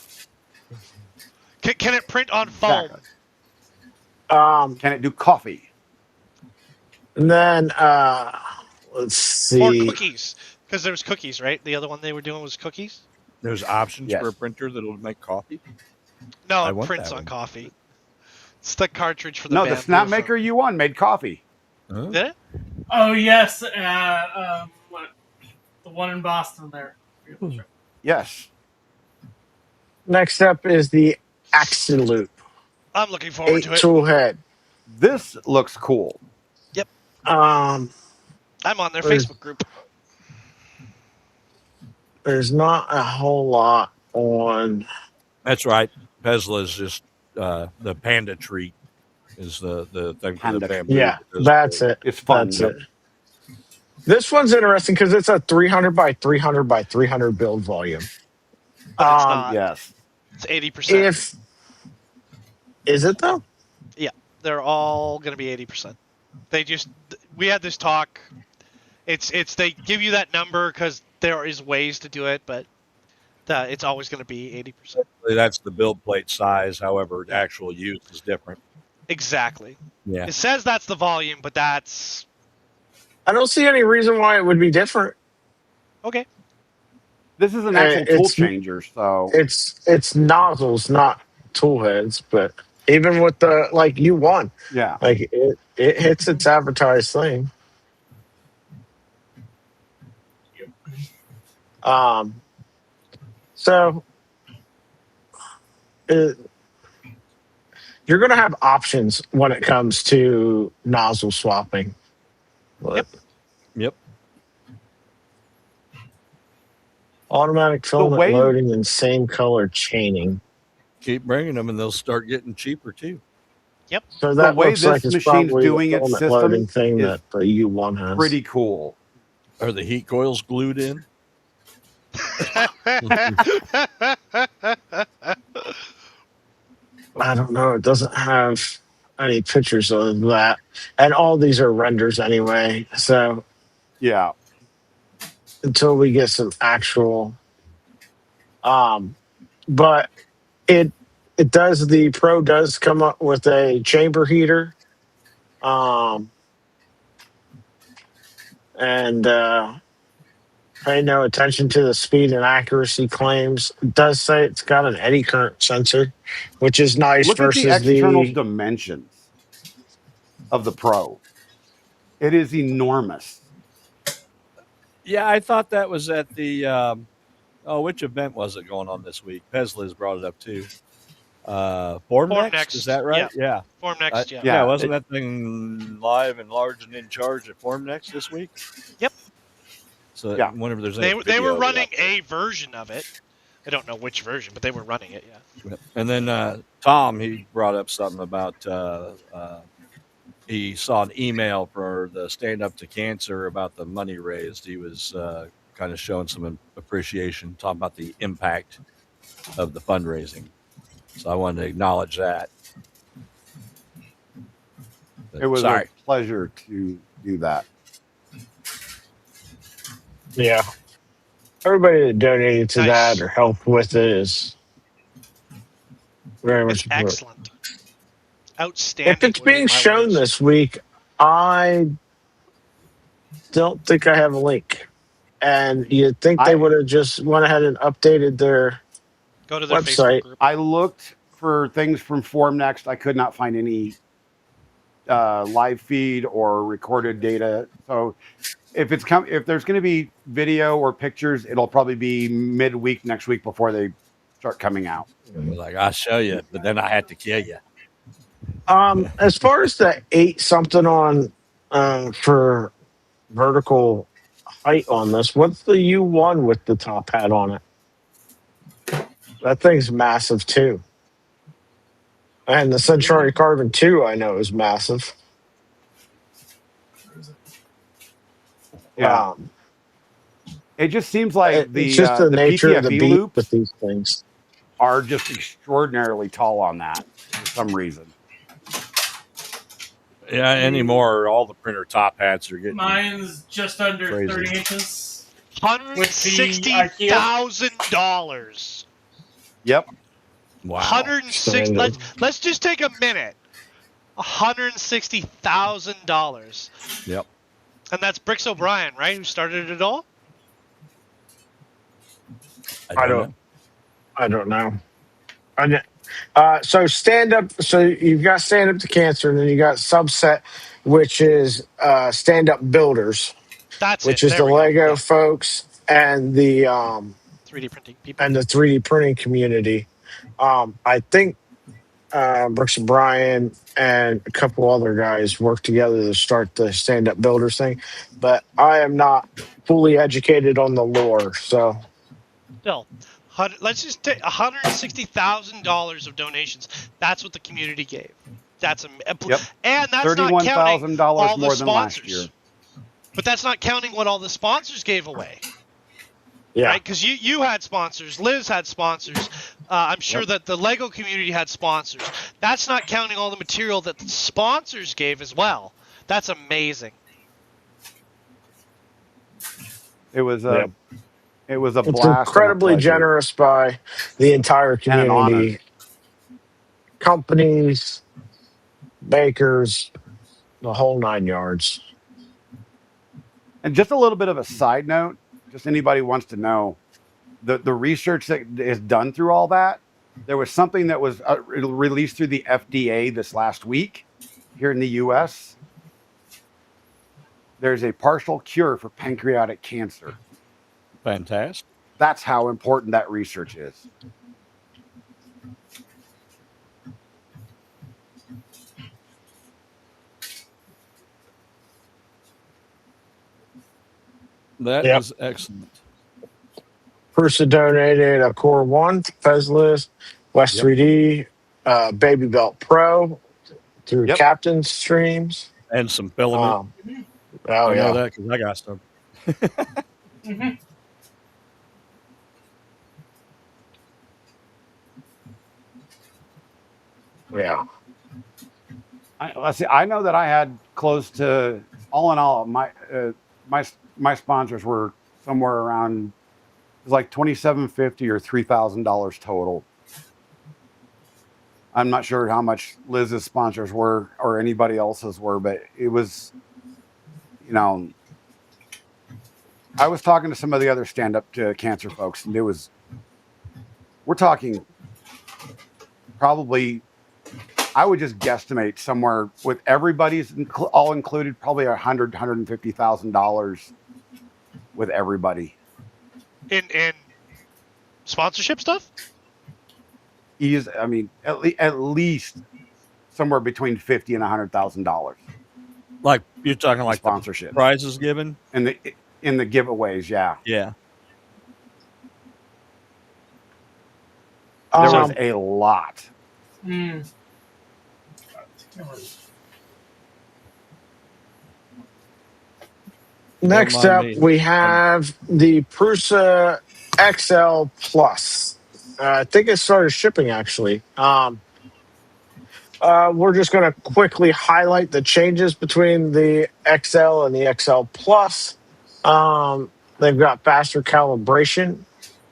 E: it print on foam?
C: Exactly. Can it do coffee?
A: And then let's see.
E: Or cookies, because there was cookies, right? The other one they were doing was cookies.
B: There's options
C: Yes.
B: for a printer that'll make coffee.
E: No,
B: I
E: it
B: want
E: prints
B: that
E: on
B: one.
E: coffee. It's the cartridge for the
C: No, the
E: bamboo
C: snap maker you won made coffee.
B: Huh?
E: Did it?
D: Oh yes, the one in Boston there.
C: Yes.
A: Next up is the AxiLoop
E: I'm looking forward to it.
A: 8-toolhead.
C: This looks cool.
E: Yep.
A: Um,
E: I'm on their
A: Where's-
E: Facebook group.
A: there's not a whole lot on.
B: That's right. Pesla is just the panda treat is the thing for the
C: Panda.
B: bamboo.
A: Yeah, that's it.
C: It's fun.
A: That's it. This one's interesting because it's a 300 by 300 by 300 build volume.
E: But it's not.
C: Yes.
E: It's 80%.
A: Is it though?
E: Yeah, they're all going to be 80%. We had this talk. It's they give you that number because there is ways to do it, but it's always going to be 80%.
B: That's the build plate size. However, the actual use is different.
E: Exactly.
B: Yeah.
E: It says that's the volume, but that's
A: I don't see any reason why it would be different.
E: okay.
C: This is an actual tool changer, so
A: it's nozzles, not tool heads, but even with the you won.
C: yeah.
A: It hits its advertised thing. So you're going to have options when it comes to nozzle swapping.
B: Yep.
A: Automatic filament loading and same color chaining.
B: Keep bringing them, and they'll start getting cheaper too.
E: Yep.
A: So that
C: the way
A: looks
C: this
A: like it's
C: machine's
A: probably
C: doing
A: the
C: its
A: filament
C: system
A: loading thing
C: is
A: that the U1 has.
C: pretty cool.
B: Are the heat coils glued in?
A: I don't know. It doesn't have any pictures of that, and all these are renders anyway. So
C: Yeah.
A: until we get some actual, but it does. The Pro does come up with a chamber heater, and pay no attention to the speed and accuracy claims. It does say it's got an eddy current sensor, which is nice.
C: Look
A: versus
C: at the external dimensions of the Pro. It is enormous.
B: Yeah, I thought that was at the which event was it going on this week? Pesla's brought it up too. Form Next, is that right? Yeah.
E: Form Next, yeah.
B: Yeah, wasn't that thing live and large and in charge at Form Next this week?
E: Yep.
B: So
C: yeah.
B: whenever there's
E: they were running a version of it. I don't know which version, but they were running it, yeah.
B: And then Tom, he brought up something about he saw an email for the Stand Up to Cancer about the money raised. He was kind of showing some appreciation, talking about the impact of the fundraising. So I wanted to acknowledge that.
C: It was a pleasure to do that.
A: Yeah. Everybody that donated to that or helped with it is very much
E: excellent. Outstanding.
A: If it's being shown this week, I don't think I have a link. And you'd think they would have just went ahead and updated their
E: Go to their
A: website.
E: Facebook group.
C: I looked for things from Formnext. I could not find any live feed or recorded data. So if there's going to be video or pictures, it'll probably be midweek next week before they start coming out.
B: Like, I'll show you, but then I had to kill you.
A: As far as the 8 something on for vertical height on this, what's the U1 with the top hat on it? That thing's massive too. And the Centauri Carbon 2 I know is massive.
C: Yeah. It just seems like
A: it's just the nature of the beat
C: loops
A: with these things
C: are just extraordinarily tall on that for some reason.
B: Yeah, anymore, all the printer top hats are getting.
D: Mine's just under
B: crazy.
D: 30 inches.
E: $160,000.
C: Yep.
B: Wow.
E: 160. Let's just take a minute. $160,000.
B: Yep.
E: And that's Bricks O'Brien, right? Who started it all?
A: I don't know. So stand up. So you've got stand up to cancer, and then you got subset, which is stand up builders. Which is the Lego folks and the
E: 3D printing people
A: and the 3D printing community. I think Brooks and Brian and a couple other guys worked together to start the stand up builders thing, but I am not fully educated on the lore, so.
E: Still, let's just take $160,000 of donations. That's what the community gave. That's and that's not counting all the
C: more
E: sponsors.
C: Than last year.
E: But that's not counting what all the sponsors gave away.
A: Yeah.
E: Right? Because you had sponsors, Liz had sponsors. I'm sure that the Lego community had sponsors. That's not counting all the material that the sponsors gave as well. That's amazing.
C: It was a
A: it's
C: blast.
A: Incredibly generous by the entire community. Companies, bakers, the whole 9 yards.
C: And just a little bit of a side note, just anybody wants to know, the research that is done through all that, there was something that was released through the FDA this last week here in the U.S. There's a partial cure for pancreatic cancer.
B: Fantastic.
C: That's how important that research is.
B: That is excellent.
A: Prusa donated a Core 1 Fezless, West 3D, Baby Belt Pro through Captain Streams.
B: And some filament.
A: I know
B: that because I got some.
A: Yeah.
C: I know that I had close to, all in all, my sponsors were somewhere around, it was like $2,750 or $3,000 total. I'm not sure how much Liz's sponsors were or anybody else's were, but it was, I was talking to some of the other stand-up to cancer folks, and we're talking probably, I would just guesstimate somewhere with everybody's all included, probably $150,000 with everybody.
E: In sponsorship stuff?
C: At least somewhere between $50,000 and $100,000.
B: Like you're talking like
C: sponsorship
B: the prizes given
C: in the giveaways, yeah.
B: Yeah.
C: There was a lot.
A: Next up, we have the Prusa XL Plus. I think it started shipping, actually. We're just going to quickly highlight the changes between the XL and the XL Plus. They've got faster calibration.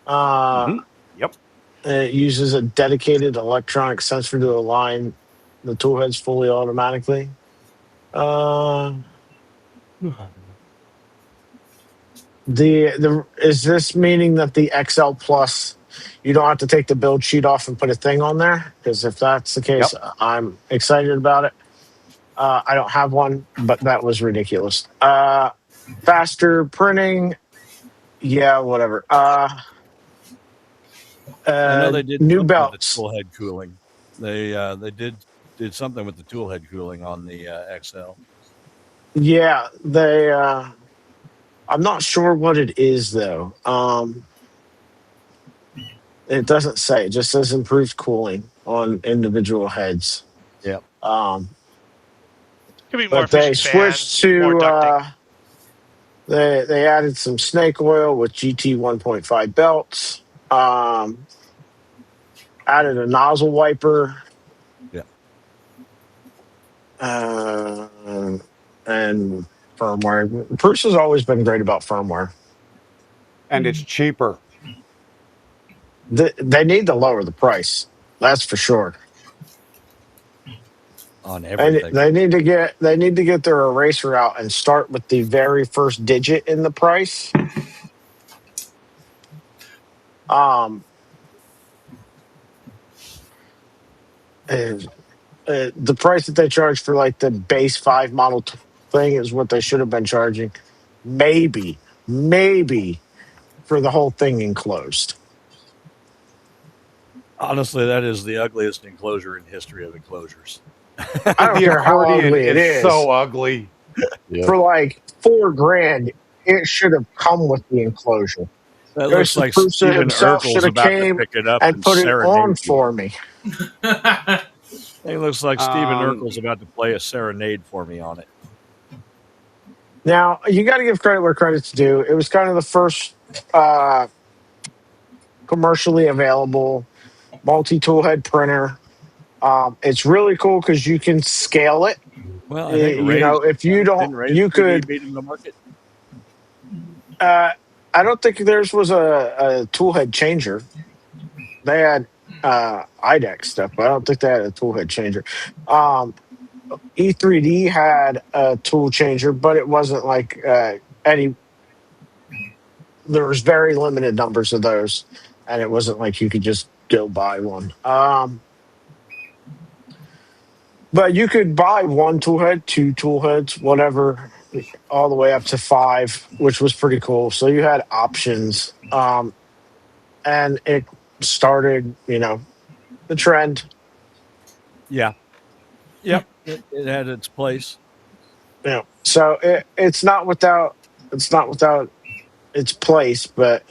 C: Yep.
A: It uses a dedicated electronic sensor to align the tool heads fully automatically. Is this meaning that the XL Plus you don't have to take the build sheet off and put a thing on there. Because if that's the case, I'm excited about it. I don't have one, but that was ridiculous. Faster printing, yeah, whatever.
B: I know they did
A: New
B: something with the
A: belts.
B: tool head cooling. They did something with the tool head cooling on the XL.
A: Yeah, they. I'm not sure what it is though. It doesn't say. It just says improved cooling on individual heads.
B: Yep.
E: Could be more
A: But they
E: efficient
A: switched
E: fans, more
A: to.
E: ducting.
A: They added some snake oil with GT 1.5 belts. Added a nozzle wiper.
B: Yeah.
A: And firmware. Prusa's always been great about firmware.
C: And it's cheaper.
A: They need to lower the price. That's for sure.
B: On everything.
A: And they need to get their eraser out and start with the very first digit in the price. The price that they charge for like the base 5 model thing is what they should have been charging. Maybe for the whole thing enclosed.
C: Honestly, that is the ugliest enclosure in history of enclosures.
A: I don't
C: The
A: care how
C: accordion
A: ugly it is.
C: so ugly.
F: Yeah.
A: For like $4,000, it should have come with the enclosure.
B: That looks like
A: Prusa
B: Steven
A: himself
B: Urkel's
A: should have
B: about
A: came
B: to pick it up
A: and put it on
B: serenade you.
A: for me.
B: It looks like Steven Urkel's about to play a serenade for me on it.
A: Now, you got to give credit where credit's due. It was kind of the first commercially available multi-tool head printer. It's really cool because you can scale it.
B: Well, I think
A: if you don't, you could
B: beat in the market.
A: I don't think theirs was a tool head changer. They had IDEX stuff, but I don't think they had a tool head changer. E3D had a tool changer, but it wasn't like any. There was very limited numbers of those, and it wasn't like you could just go buy one. But you could buy one tool head, two tool heads, whatever, all the way up to 5, which was pretty cool. So you had options, and it started, the trend.
B: Yeah. Yep. It had its place.
A: So it's not without its place, but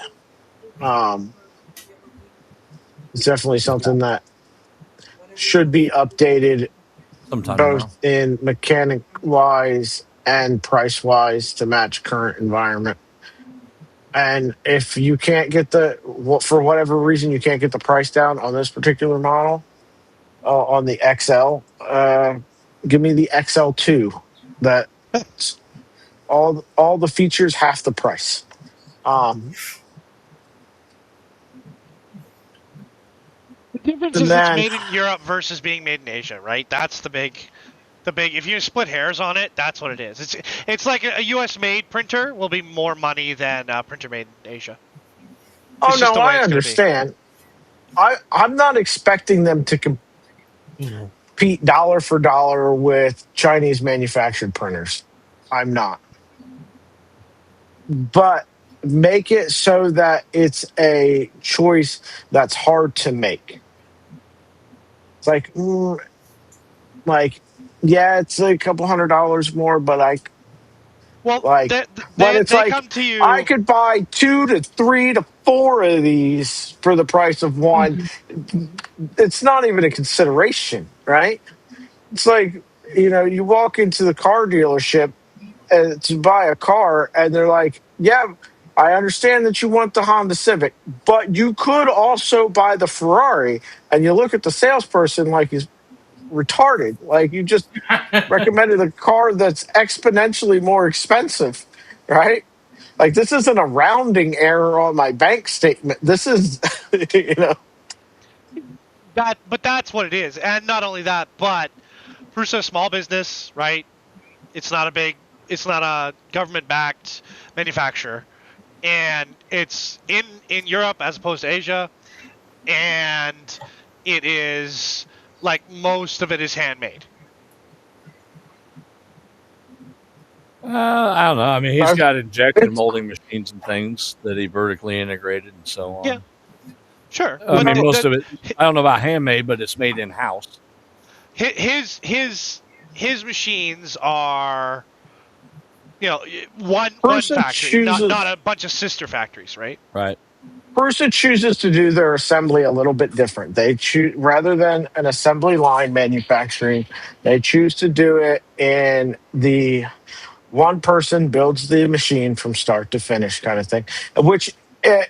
A: it's definitely something that should be updated
B: Sometime
A: both in mechanic wise and price wise to match current environment. And if you can't get for whatever reason you can't get the price down on this particular model, on the XL, give me the XL2. That's all the features, half the price.
E: The difference is it's made in Europe versus being made in Asia, right? That's the big. If you split hairs on it, that's what it is. It's like a U.S. made printer will be more money than a printer made in Asia.
A: I understand. I'm not expecting them to compete dollar for dollar with Chinese manufactured printers. I'm not. But make it so that it's a choice that's hard to make. It's like, yeah, it's a couple $100 more, but
E: come to you.
A: I could buy 2 to 3 to 4 of these for the price of one. It's not even a consideration, right? It's like, you walk into the car dealership to buy a car, and they're like, yeah, I understand that you want the Honda Civic, but you could also buy the Ferrari. And you look at the salesperson like he's retarded. Like, you just recommended a car that's exponentially more expensive, right? Like, this isn't a rounding error on my bank statement. This is,
E: But that's what it is. And not only that, but Prusa small business, right? It's not a government-backed manufacturer. And it's in Europe as opposed to Asia. and it is like most of it is handmade.
B: I don't know. I mean, he's got injection molding machines and things that he vertically integrated and so on.
E: Yeah, sure.
B: I mean, most of it, I don't know about handmade, but it's made in house.
E: His machines are, one factory, not a bunch of sister factories, right?
B: Right.
A: Prusa chooses to do their assembly a little bit different. They choose, rather than an assembly line manufacturing, they choose to do it in the one person builds the machine from start to finish kind of thing, which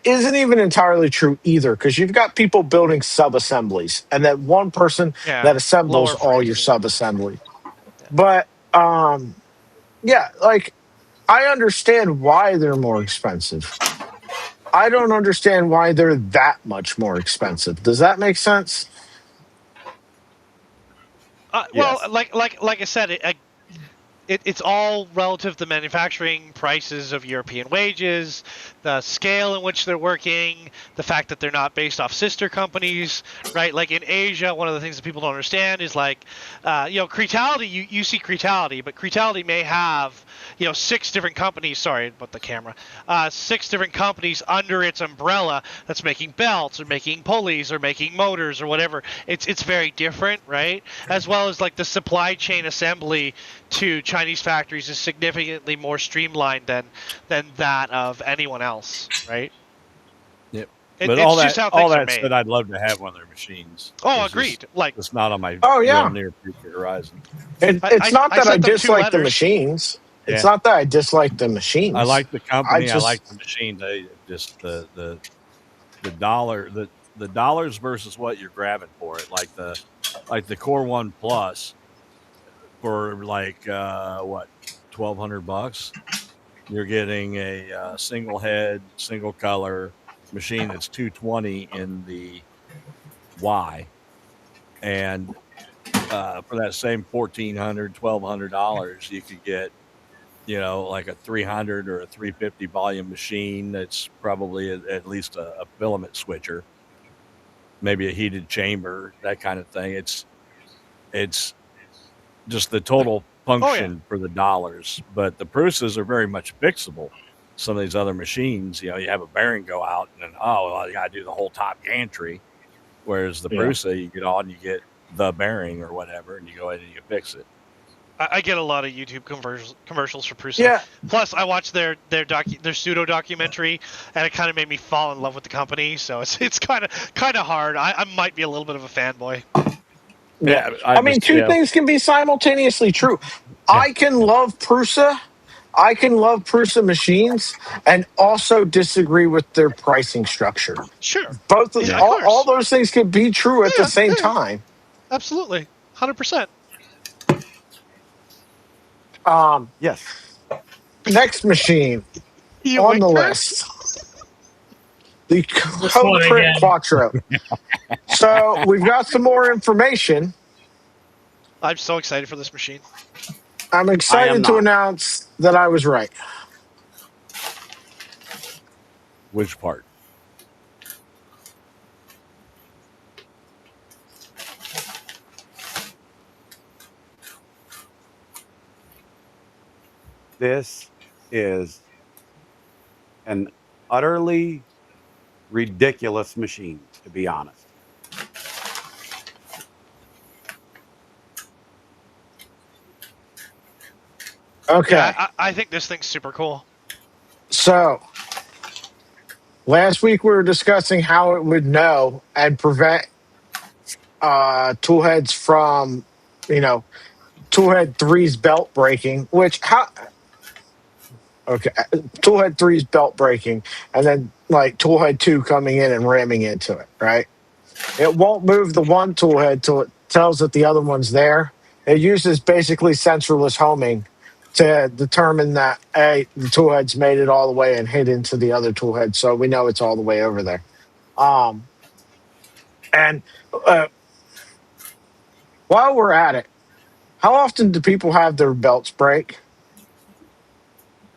A: isn't even entirely true either, because you've got people building sub-assemblies and then one person that assembles all your sub-assemblies. Yeah. But yeah, like, I understand why they're more expensive. I don't understand why they're that much more expensive. Does that make sense?
E: Well, like I said, it's all relative to manufacturing prices of European wages, the scale in which they're working, the fact that they're not based off sister companies, right? Like in Asia, one of the things that people don't understand is like, Creality, you see Creality, but Creality may have, 6 different companies, sorry about the camera, 6 different companies under its umbrella that's making belts or making pulleys or making motors or whatever. It's very different, right? As well as like the supply chain assembly to Chinese factories is significantly more streamlined than that of anyone else, right?
B: Yep. But all that said, I'd love to have one of their machines.
E: Oh, agreed.
B: It's not on my near future horizon.
A: It's not that I dislike the machines. It's not that I dislike the machines.
B: I like the company. I like the machines. Just the dollars versus what you're grabbing for it. Like the Core One Plus for like $1,200. You're getting a single head, single color machine that's 220 in the Y, and for that same $1,400, $1,200, you could get like a 300 or a 350 volume machine that's probably at least a filament switcher, maybe a heated chamber, that kind of thing. It's just the total function for the dollars. But the Prusas are very much fixable. Some of these other machines, you have a bearing go out and then, you got to do the whole top gantry. Whereas the Prusa, you get on, you get the bearing or whatever, and you go ahead and you fix it.
E: I get a lot of YouTube commercials for Prusa.
A: Yeah.
E: Plus, I watched their pseudo documentary, and it kind of made me fall in love with the company. So it's kind of hard. I might be a little bit of a fanboy.
A: Yeah, I mean, two things can be simultaneously true. Yeah. I can love Prusa machines, and also disagree with their pricing structure.
E: Sure.
A: Both all those things can be true at the same time.
E: Absolutely, 100%.
C: Yes.
A: Next machine on the list. The Code Print Quattro. So we've got some more information.
E: I'm so excited for this machine.
A: I'm excited to announce that I was right.
B: Which part?
C: This is an utterly ridiculous machine, to be honest.
A: Okay.
E: Yeah, I think this thing's super cool.
A: So, last week we were discussing how it would know and prevent toolheads from, toolhead 3's belt breaking, toolhead 3's belt breaking, and then like toolhead 2 coming in and ramming into it, right? It won't move the one toolhead till it tells that the other one's there. It uses basically sensorless homing to determine that, the toolhead's made it all the way and hit into the other toolhead, so we know it's all the way over there. And while we're at it, how often do people have their belts break?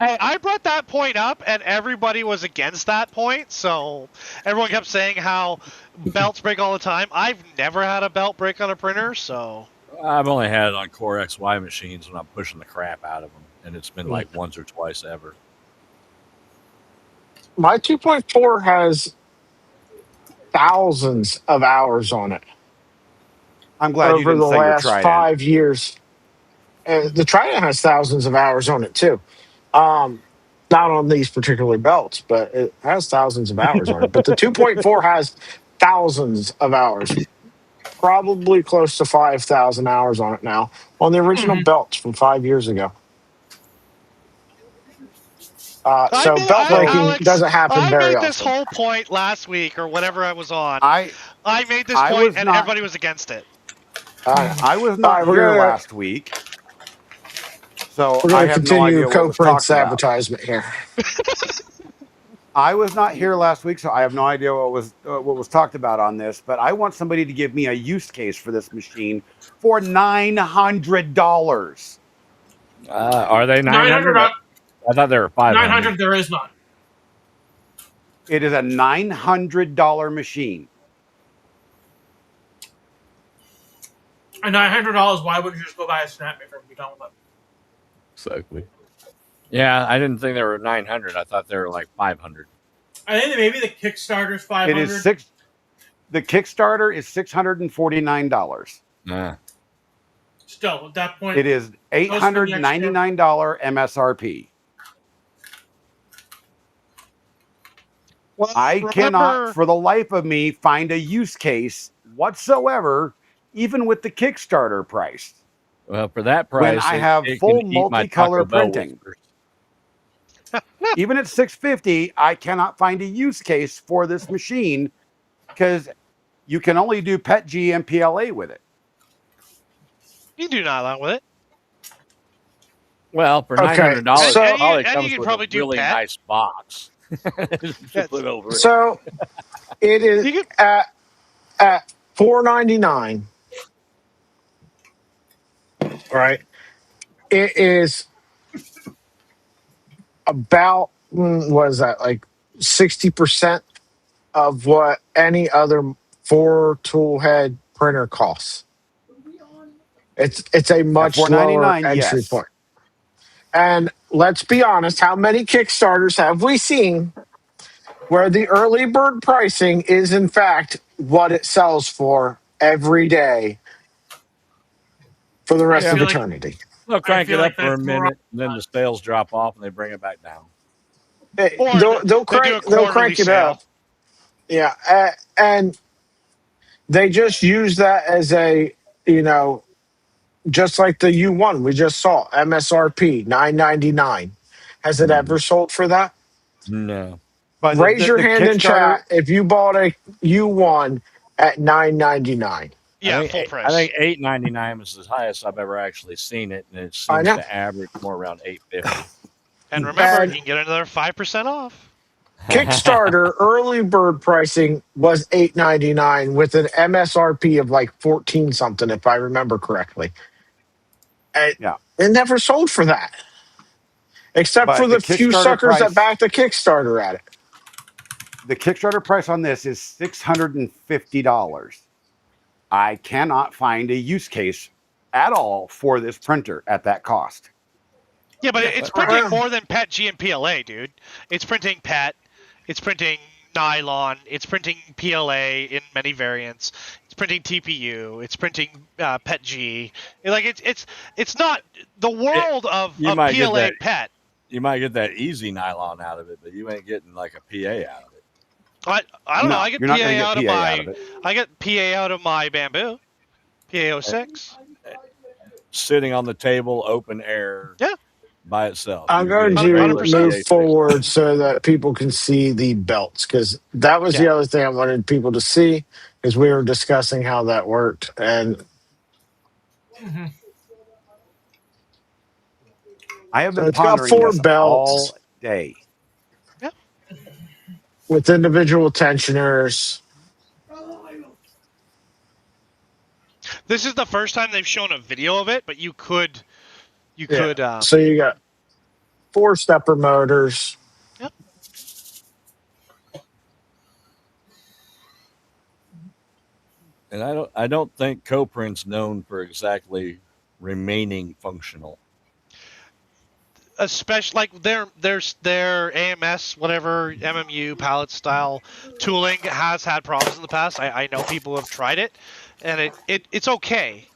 E: Hey, I brought that point up, and everybody was against that point. So everyone kept saying how belts break all the time. I've never had a belt break on a printer, so
B: I've only had it on Core XY machines when I'm pushing the crap out of them, and it's been like once or twice ever.
A: My 2.4 has thousands of hours on it.
C: I'm glad you
A: over
C: didn't
A: the
C: say your
A: last
C: Trident.
A: 5 years. The Trident has thousands of hours on it too. Not on these particular belts, but it has thousands of hours on it. But the 2.4 has thousands of hours, probably close to 5,000 hours on it now, on the original belts from 5 years ago. So belt breaking
E: Alex,
A: doesn't happen
E: I
A: very
E: made this
A: often.
E: whole point last week or whenever I was on.
C: I
E: made this
C: I
E: point
C: was
E: and
C: not-
E: everybody was against it.
C: I was
A: All
C: not
A: right, we're
C: here
A: gonna
C: last week, so
A: we're
C: I
A: gonna
C: have no
A: continue
C: idea what was
A: co-prints
C: talked about.
A: advertisement here.
C: I was not here last week, so I have no idea what was talked about on this. But I want somebody to give me a use case for this machine for $900.
B: Are they 900?
D: 900.
B: I thought they were 500.
D: 900. There is none.
C: It is a $900 machine.
D: And $900. Why wouldn't you just go buy a Snapmaker and be done with it?
F: Exactly.
B: Yeah, I didn't think they were 900. I thought they were like 500.
D: I think that maybe the Kickstarter's 500.
C: It is The Kickstarter is $649.
B: Nah.
D: Still, at that point,
C: It is $899 MSRP.
E: Well,
C: I cannot, for the life of me, find a use case whatsoever, even with the Kickstarter price.
B: Well, for that price,
C: When I have full multicolor printing. Even at $650, I cannot find a use case for this machine because you can only do PETG and PLA with it.
E: You can do nylon with it.
B: Well, for
A: Okay,
B: $900,
A: so-
B: it probably
E: and
B: comes
E: you can
B: with
E: probably
B: a
E: do
B: really
E: PET.
B: nice box to put over it.
A: So it is at $499. Right, it is about what is that, like 60% of what any other 4-tool head printer costs. It's a much lower
C: $499,
A: entry
C: yes.
A: point. And let's be honest, how many Kickstarters have we seen where the early bird pricing is in fact what it sells for every day for the rest of eternity?
B: They'll crank it up
D: like
B: for a
D: that's more
B: minute, and then the sales drop off, and they bring it back down.
A: They'll
E: do a
A: crank
E: quarterly
A: it
E: sale.
A: up. Yeah, and they just use that as a, just like the U1 we just saw, MSRP $999. Has it ever sold for that?
B: No.
C: But
A: Raise your
C: the
A: hand in
C: Kickstarter,
A: chat if you bought a U1 at $999.
E: Yeah, full price.
B: I think $899 was the highest I've ever actually seen it, and it
A: I
B: seems
A: know.
B: to average more around $850.
E: And remember, you can get another 5% off.
A: Kickstarter early bird pricing was $899 with an MSRP of like 14 something, if I remember correctly. It never sold for that, except for the few
C: Kickstarter
A: suckers that
C: price-
A: backed the Kickstarter at it.
C: The Kickstarter price on this is $650. I cannot find a use case at all for this printer at that cost.
E: Yeah, but it's printing more than PET, G, and PLA, dude. It's printing PET. It's printing nylon. It's printing PLA in many variants. It's printing TPU. It's printing PET G. It's not the world of PLA PET.
B: You might get that easy nylon out of it, but you ain't getting like a PA out of it.
E: I don't know. I get
C: you're not
E: PA
C: gonna get
E: out of
C: PA
E: my.
C: out of it.
E: I get PA out of my bamboo. PA06.
B: Sitting on the table, open air.
E: Yeah.
B: By itself.
A: I'm going to
E: 100%.
A: move forward so that people can see the belts, because that was the other thing I wanted people to see, is we were discussing how that worked. And
C: I have been
A: it's got
C: pondering
A: 4
C: this
A: belts
C: all day.
E: Yep.
A: With individual tensioners.
E: This is the first time they've shown a video of it, but you could.
A: So you got 4-stepper motors.
E: Yep.
B: And I don't think Coprint's known for exactly remaining functional.
E: Especially like their AMS, whatever MMU pallet style tooling has had problems in the past. I know people who have tried it, and it's okay,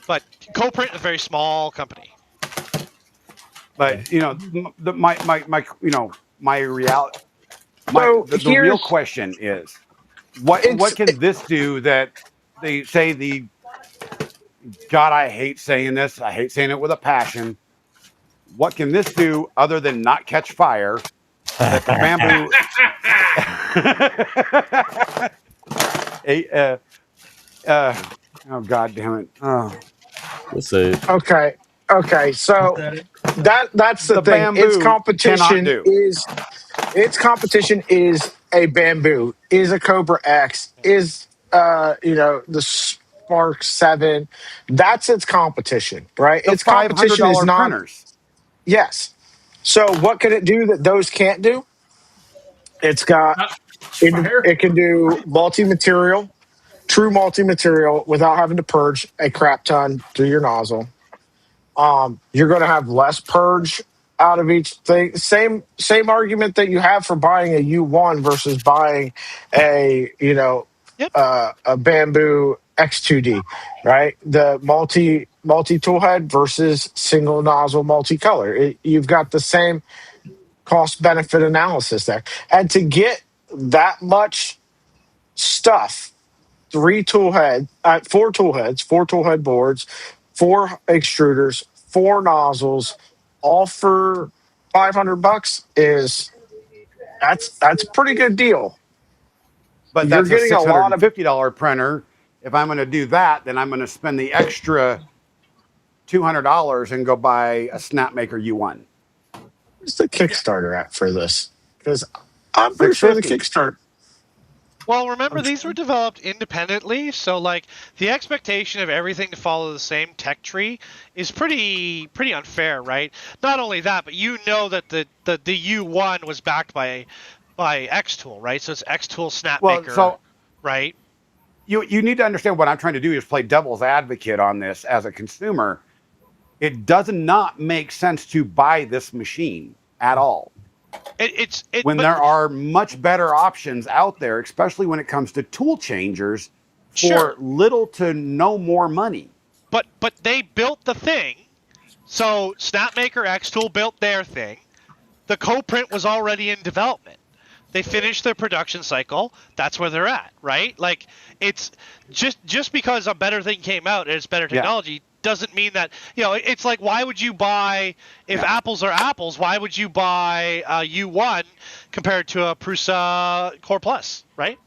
E: but Coprint is a very small company.
C: But you know, the real question is, what can this do that they say God, I hate saying this. I hate saying it with a passion. What can this do other than not catch fire? That the bamboo. Oh God damn it! Oh.
F: Let's see.
A: Okay. So that's the thing. Its competition is a bamboo, is a Cobra X, is the Spark 7. That's its competition, right? Its competition is not
C: printers.
A: Yes. So what can it do that those can't do? It's got it can do multi-material, true multi-material without having to purge a crap ton through your nozzle. You're going to have less purge out of each thing. Same argument that you have for buying a U1 versus buying a a bamboo X2D, right? The multi toolhead versus single nozzle multicolor. You've got the same cost benefit analysis there, and to get that much stuff. 4 tool heads, 4 tool head boards, 4 extruders, 4 nozzles, all for $500 that's a pretty good deal.
C: But
A: You're
C: that's
A: getting
C: a
A: a lot of
C: $650 printer. If I'm going to do that, then I'm going to spend the extra $200 and go buy a Snapmaker U1.
A: What's the Kickstarter at for this? Because I'm pretty sure the Kickstarter.
E: Well, remember, these were developed independently, so like the expectation of everything to follow the same tech tree is pretty unfair, right? Not only that, but you know that the U1 was backed by X-Tool, right? So it's X-Tool Snapmaker, right?
C: You need to understand what I'm trying to do is play devil's advocate on this as a consumer. It does not make sense to buy this machine at all. When there are much better options out there, especially when it comes to tool changers for little to no more money.
E: But they built the thing. So Snapmaker X-Tool built their thing. The Coprint was already in development. They finished their production cycle. That's where they're at, right? Like it's just because a better thing came out and it's better technology doesn't mean that, it's like, why would you buy, if apples are apples, why would you buy a U1 compared to a Prusa Core Plus, right?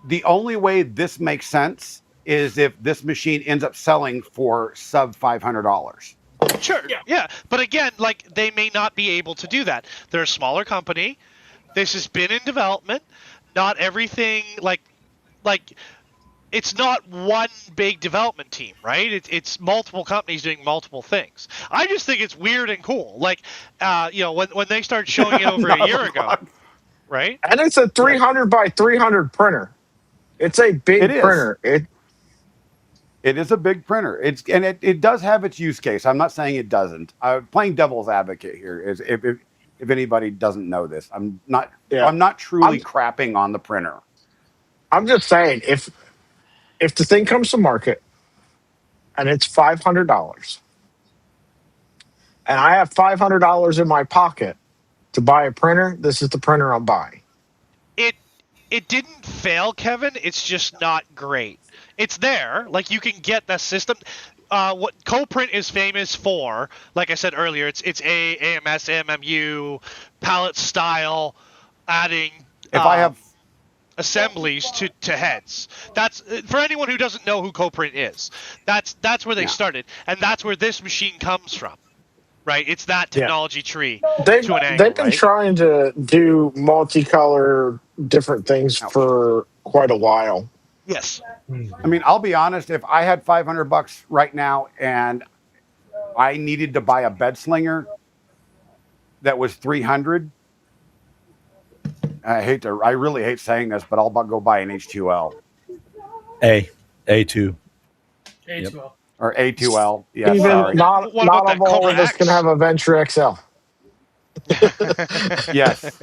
C: The only way this makes sense is if this machine ends up selling for sub $500.
E: Sure, yeah. But again, like they may not be able to do that. They're a smaller company. This has been in development. Not everything, like it's not one big development team, right? It's multiple companies doing multiple things. I just think it's weird and cool. Like, when they started showing it over a year ago, right?
A: And it's a 300 by 300 printer. It's a big printer. It
C: is a big printer. It does have its use case. I'm not saying it doesn't. I'm playing devil's advocate here. Is if anybody doesn't know this, I'm not truly crapping on the printer.
A: I'm just saying if the thing comes to market and it's $500 and I have $500 in my pocket to buy a printer, this is the printer I'm buying.
E: It didn't fail, Kevin. It's just not great. It's there. Like, you can get that system. What Coprint is famous for, like I said earlier, it's AMS, MMU, pallet style, adding
C: if I have
E: assemblies to heads. That's for anyone who doesn't know who Coprint is. That's where they started, and that's where this machine comes from. Right, it's that technology tree to an angle.
A: They've been trying to do multicolor different things for quite a while.
E: Yes.
C: I mean, I'll be honest. If I had $500 right now and I needed to buy a bed slinger, that was 300. I really hate saying this, but I'll go buy an H2L.
B: A2.
D: A2L.
B: Yep.
C: Or A2L. Yeah,
A: Even
C: sorry.
A: not
E: What about that
A: all
E: Cobra
A: of us can
E: X?
A: have a Venture XL.
C: Yes.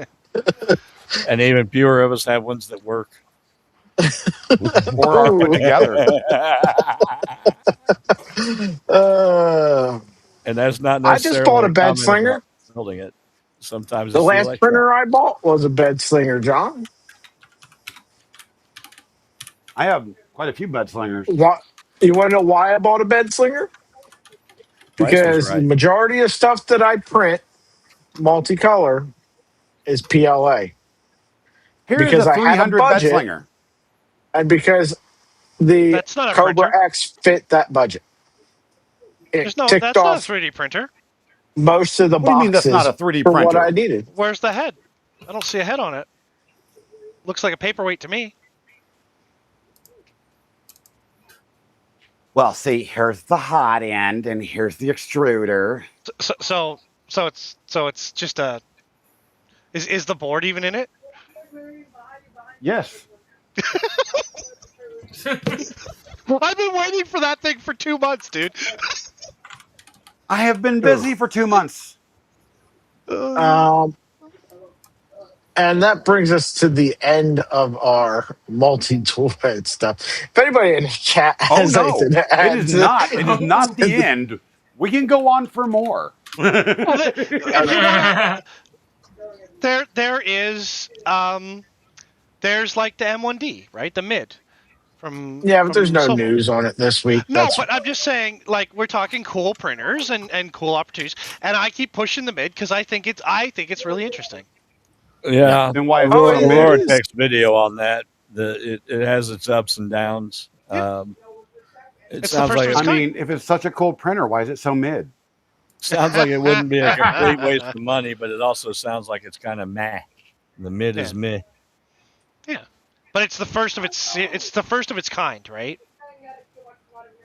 B: And even fewer of us have ones that work.
C: Or are put together.
B: And that's not
A: I
B: necessarily
A: just bought a bed
B: comment
A: slinger.
B: about building it. Sometimes
A: The
B: it's the
A: last
B: electronic.
A: printer I bought was a bed slinger, John.
C: I have quite a few bed slingers.
A: What? You want to know why I bought a bed slinger?
B: Price was
A: Because
B: right.
A: the majority of stuff that I print multicolor is PLA.
C: Here's
A: Because
C: a
A: I had a
C: 300 bed
A: budget,
C: slinger.
A: and because the
E: That's not a
A: Cobra
E: printer.
A: X fit that budget. It
E: That's
A: ticked
E: not a
A: off
E: 3D printer.
A: most of the
C: What do you mean that's
A: boxes
C: not a 3D
A: for what
C: printer?
A: I needed.
E: Where's the head? I don't see a head on it. Looks like a paperweight to me.
C: Well, see, here's the hot end, and here's the extruder.
E: So it's just a. Is the board even in it?
C: Yes.
E: I've been waiting for that thing for 2 months, dude.
C: I have been busy for 2 months.
A: And that brings us to the end of our multi-tool head stuff. If anybody in the chat
C: Oh
A: has
C: no,
A: anything to add,
C: it is not. It is not the end. We can go on for more.
E: There is there's like the M1D, right? The mid from
A: but there's no
E: Sobel.
A: news on it this week.
E: No, but I'm just saying, like, we're talking cool printers and cool opportunities, and I keep pushing the mid because I think it's really interesting.
B: Yeah.
C: Then why is
A: Oh,
C: it so
A: it
C: mid?
B: Laura
A: is.
B: text video on that. It has its ups and downs. It
E: It's
B: sounds
E: the
B: like
E: first of its
C: I mean, if it's such a cool printer, why is it so mid?
B: sounds like it wouldn't be a complete waste of money, but it also sounds like it's kind of meh. The mid is meh.
E: Yeah, but it's the first of its kind, right?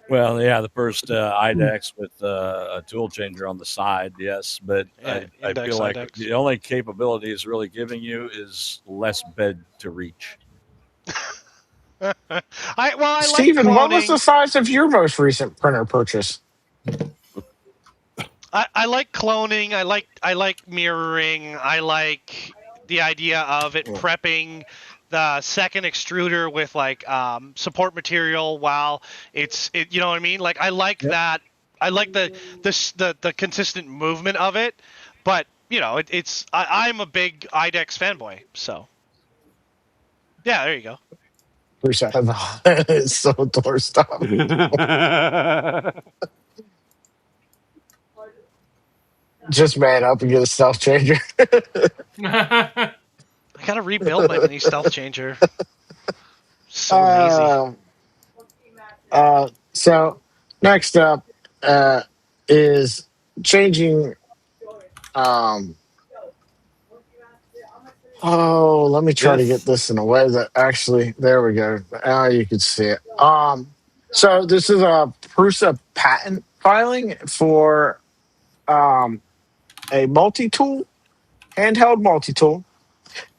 B: Well, yeah, the first IDEX with a tool changer on the side, yes, but
E: Yeah,
B: I
E: index
B: feel like
E: IDEX.
B: the only capability it's really giving you is less bed to reach.
E: I
A: Steven,
E: like
A: what was the
E: cloning.
A: size of your most recent printer purchase?
E: I like cloning. I like mirroring. I like the idea of it prepping the second extruder with like support material while it you know what I mean? Like I like that. I like the consistent movement of it, but you know I'm a big IDEX fanboy, so yeah, there you go.
A: It's so door stop. Just man up and get a stealth changer.
E: I gotta rebuild my mini stealth changer. So lazy.
A: So next up is changing. Let me try to get this in a way that actually. There we go. Now you can see it. So this is a Prusa patent filing for a multi-tool, handheld multi-tool.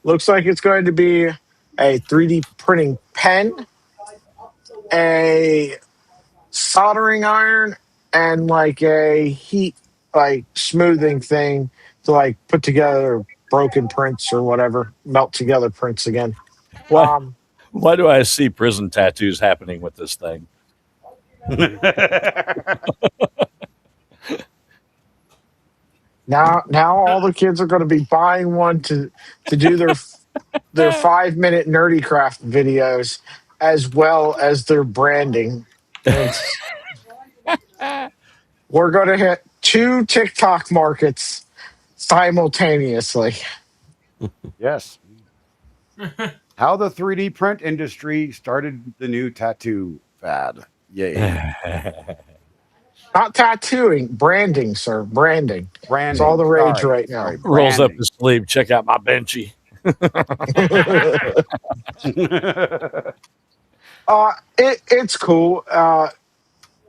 A: Looks like it's going to be a 3D printing pen, a soldering iron, and like a heat like smoothing thing to like put together broken prints or whatever, melt together prints again.
B: Why do I see prison tattoos happening with this thing?
A: Now all the kids are going to be buying one to do their 5-minute nerdy craft videos as well as their branding. We're going to hit 2 TikTok markets simultaneously.
C: Yes. How the 3D print industry started the new tattoo fad. Yay.
A: Not tattooing, branding, sir. Branding. It's all the rage right now.
B: Rolls up his sleeve. Check out my benchy.
A: It's cool.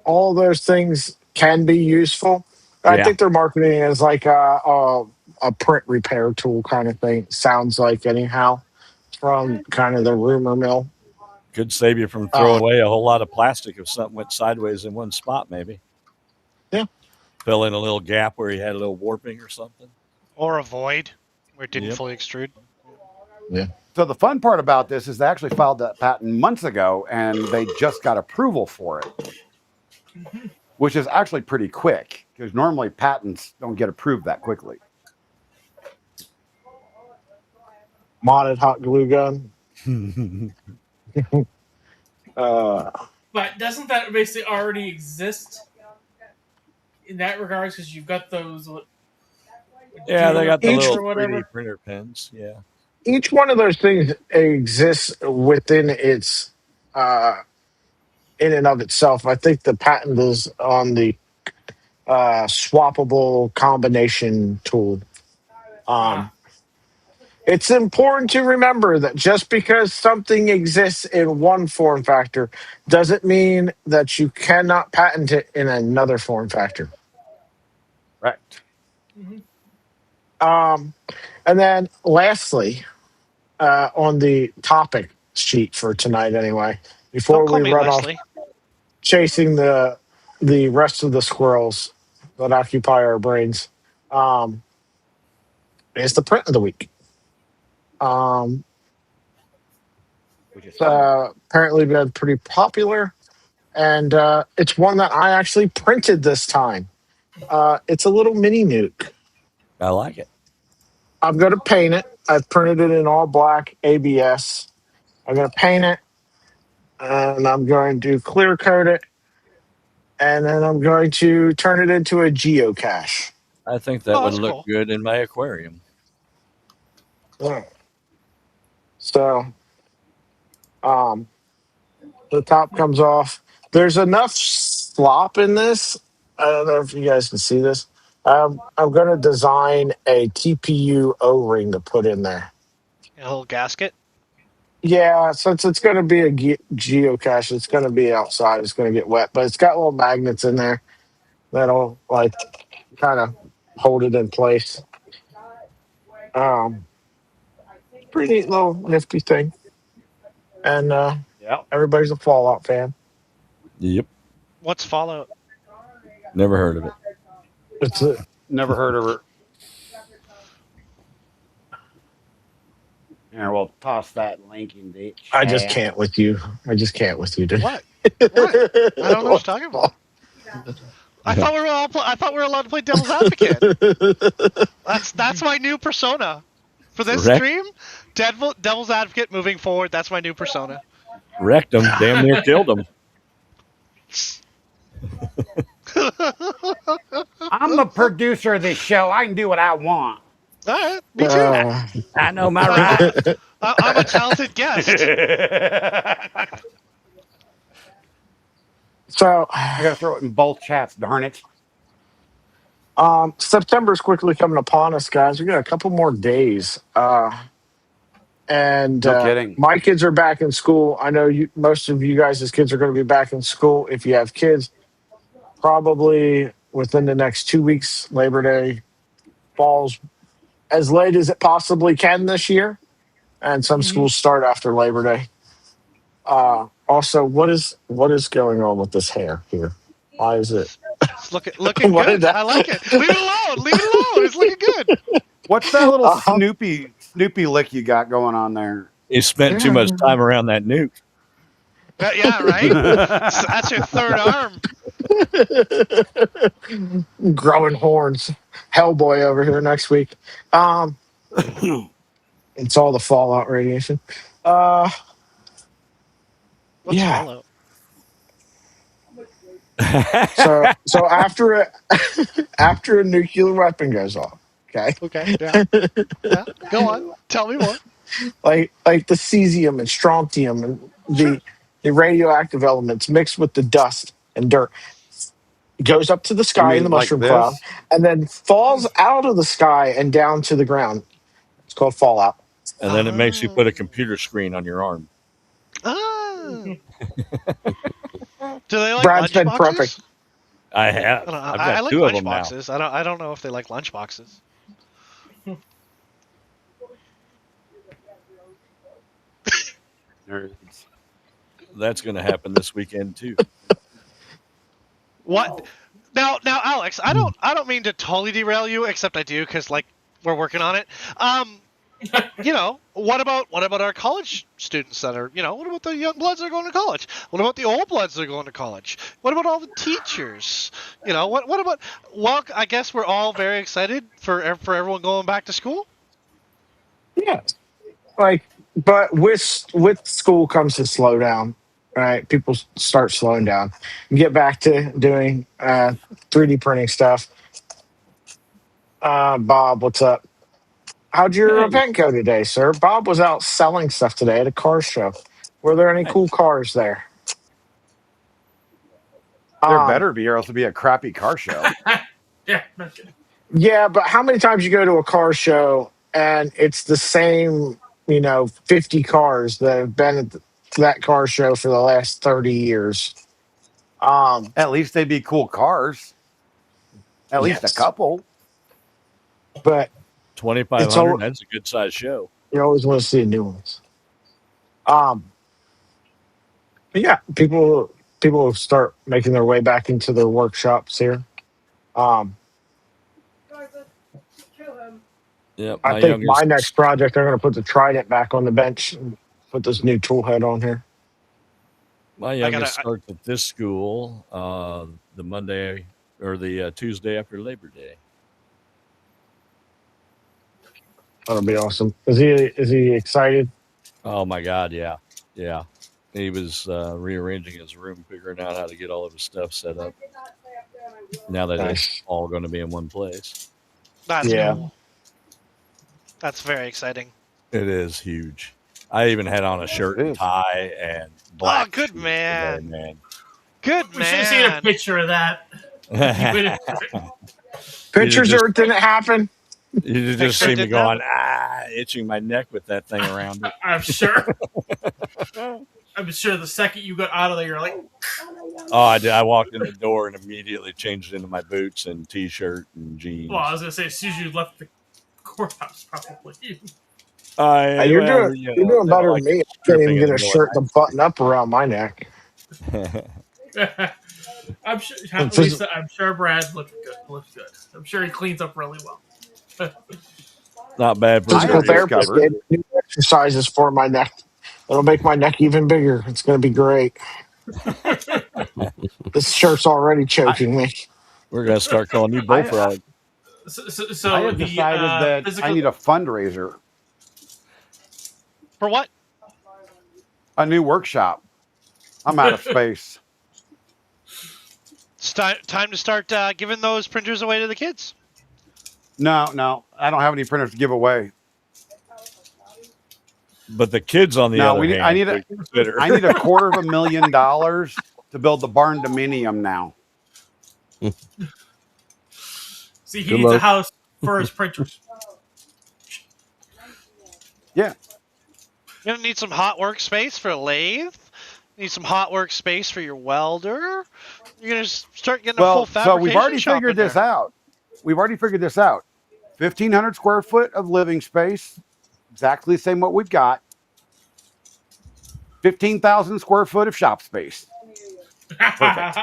A: All those things can be useful. I think they're marketing it as like a a print repair tool kind of thing. Sounds like anyhow from kind of the rumor mill.
B: Could save you from throwing away a whole lot of plastic if something went sideways in one spot, maybe.
A: Yeah.
B: Fill in a little gap where you had a little warping or something.
E: Or a void where it didn't fully extrude.
A: Yeah.
C: So the fun part about this is they actually filed that patent months ago, and they just got approval for it, which is actually pretty quick because normally patents don't get approved that quickly.
A: Modded hot glue gun.
D: But doesn't that basically already exist in that regards? Because you've got those.
B: Yeah, they got the little
D: or whatever.
B: 3D printer pens. Yeah.
A: Each one of those things exists within its in and of itself. I think the patent is on the swappable combination tool. It's important to remember that just because something exists in one form factor doesn't mean that you cannot patent it in another form factor.
C: Right.
A: And then lastly, on the topic sheet for tonight anyway, before we run off chasing the rest of the squirrels that occupy our brains, is the print of the week. Which is apparently been pretty popular, and it's one that I actually printed this time. It's a little mini nuke.
B: I like it.
A: I'm going to paint it. I've printed it in all black ABS. I'm going to paint it, and I'm going to clear coat it, and then I'm going to turn it into a geocache.
B: I think that would look good in my aquarium.
A: Yeah. So, the top comes off. There's enough slop in this. I don't know if you guys can see this. I'm going to design a TPU O-ring to put in there.
E: A little gasket?
A: Yeah, since it's going to be a geocache, it's going to be outside. It's going to get wet, but it's got little magnets in there that'll like kind of hold it in place. Pretty neat little nifty thing. And everybody's a Fallout fan.
B: Yep.
E: What's Fallout?
B: Never heard of it.
C: Never heard of it. Yeah, we'll toss that link in the chat.
A: I just can't with you. Dude.
E: What? I don't know what you're talking about. I thought we were allowed to play Devil's Advocate. That's my new persona for this stream. Devil's Advocate moving forward. That's my new persona.
B: Wrecked him. Damn near killed him.
C: I'm the producer of this show. I can do what I want.
E: All right, me too.
C: I know my rights.
E: I'm a talented guest.
A: So
C: I gotta throw it in both chats, darn it.
A: September's quickly coming upon us, guys. We got a couple more days. And
C: no kidding.
A: My kids are back in school. I know most of you guys' kids are going to be back in school. If you have kids, probably within the next 2 weeks, Labor Day falls as late as it possibly can this year. And some schools start after Labor Day. Also, what is going on with this hair here? Why is it?
E: It's looking good. I like it. Leave it alone. Leave it alone. It's looking good.
C: What's that little Snoopy lick you got going on there?
B: You spent too much time around that nuke.
E: Yeah, right? That's your third arm.
A: Growing horns. Hellboy over here next week. It's all the Fallout radiation.
E: What's Fallout?
A: So after a nuclear weapon goes off,
E: okay, yeah. Go on, tell me more.
A: Like the cesium and strontium and the radioactive elements mixed with the dust and dirt goes up to the sky in the mushroom cloud and then falls out of the sky and down to the ground. It's called fallout.
B: And then it makes you put a computer screen on your arm.
E: Do they like
A: Brad's been
E: lunchboxes?
A: perfect.
B: I have.
E: I
B: I've got
E: like
B: two of them now.
E: lunchboxes. I don't know if they like lunchboxes.
C: Nerds.
B: That's going to happen this weekend too.
E: What? Now, Alex, I don't mean to totally derail you, except I do because like we're working on it. What about our college students that are, what about the young bloods that are going to college? What about the old bloods that are going to college? What about all the teachers? What about? Well, I guess we're all very excited for everyone going back to school.
A: Yeah. But with school comes a slowdown, right? People start slowing down. Get back to doing 3D printing stuff. Bob, what's up? How'd your event go today, sir? Bob was out selling stuff today at a car show. Were there any cool cars there?
C: There better be, or else it'll be a crappy car show.
D: Yeah, not kidding.
A: Yeah, but how many times you go to a car show and it's the same, 50 cars that have been at that car show for the last 30 years?
C: At least they'd be cool cars. At least a couple.
A: But
B: 2,500. That's a good size show.
A: You always want to see new ones. But yeah, people start making their way back into their workshops here.
B: Yeah,
A: I think my next project, I'm going to put the Trident back on the bench and put this new toolhead on here.
B: My youngest starts at this school the Monday or the Tuesday after Labor Day.
A: That'll be awesome. Is he excited?
B: Oh my God, yeah. He was rearranging his room, figuring out how to get all of his stuff set up. Now that it's all going to be in one place.
E: That's cool. That's very exciting.
B: It is huge. I even had on a shirt and tie and black.
E: Oh, good man.
B: Today, man.
E: Good
D: we
E: man.
D: should have seen a picture of that.
A: Pictures or it didn't happen?
B: You just see me going, itching my neck with that thing around it.
D: I'm sure. I'm sure the second you got out of there, you're like...
B: Oh, I did. I walked in the door and immediately changed into my boots and T-shirt and jeans.
D: Well, I was going to say, as soon as you left the courthouse, probably.
A: You're doing better than me. I can't even get a shirt to button up around my neck.
D: I'm sure Brad looks good. I'm sure he cleans up really well.
B: Not bad.
A: Physical therapist gave new exercises for my neck. It'll make my neck even bigger. It's going to be great. This shirt's already choking me.
B: We're going to start calling you Bullfrog.
C: So I have decided that I need a fundraiser.
E: For what?
C: A new workshop. I'm out of space.
E: It's time to start giving those printers away to the kids.
C: No. I don't have any printers to give away.
B: But the kids on the other hand,
C: I need $250,000 to build the barn dominium now.
D: See, he needs a house for his printers.
C: Yeah.
E: You're going to need some hot workspace for a lathe. Need some hot workspace for your welder. You're going to start getting a full fabrication.
C: So we've already figured this out. 1,500 square foot of living space. Exactly the same what we've got.
A: 15,000 square foot of shop space.
B: Perfect.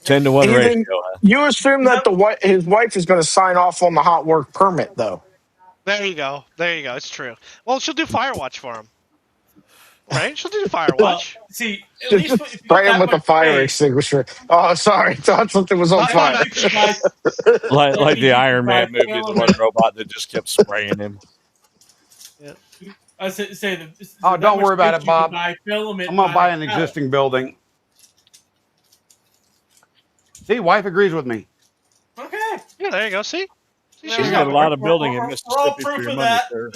B: 10-to-1 ratio.
A: You assume that his wife is going to sign off on the hot work permit, though.
E: There you go. It's true. Well, she'll do Firewatch for him. Right? She'll do Firewatch. Well,
D: see, at least
A: spray him with a fire extinguisher. Oh, sorry. Thought something was on fire.
B: like the Iron Man movie, the one robot that just kept spraying him.
D: Yeah. I say that.
C: Don't worry about it, Bob. I'm going to buy an existing building. See, wife agrees with me.
D: Okay.
E: Yeah, there you go. See?
B: She's got a lot of building in Mississippi for your money, sir.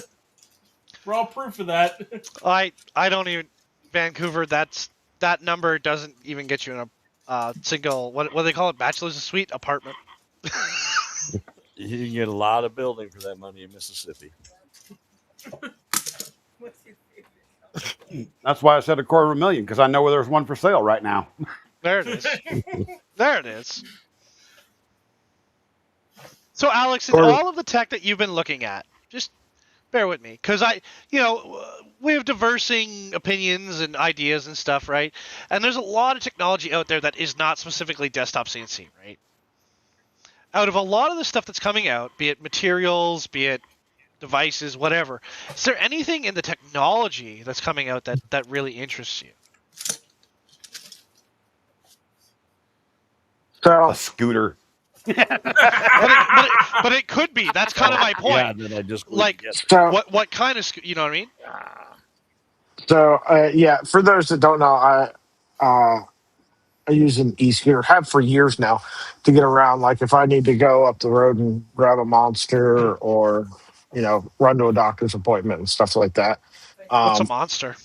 D: We're all proof of that.
E: I don't even... Vancouver, that number doesn't even get you in a single... What do they call it? Bachelor's suite apartment.
B: You can get a lot of building for that money in Mississippi.
C: That's why I said $250,000, because I know where there's one for sale right now.
E: There it is. There it is. So, Alex, in all of the tech that you've been looking at, Just bear with me, because we have diversing opinions and ideas and stuff, right? And there's a lot of technology out there that is not specifically desktop CNC, right? Out of a lot of the stuff that's coming out, be it materials, be it devices, whatever, is there anything in the technology that's coming out that really interests you?
A: So
C: A scooter.
E: but it could be. That's kind of my point.
B: Yeah, then I just
E: Like,
A: so
E: what kind of you know what I mean?
A: yeah. For those that don't know, I use an e-scooter, have for years now, to get around. Like if I need to go up the road and grab a monster, or run to a doctor's appointment and stuff like that.
E: What's a monster?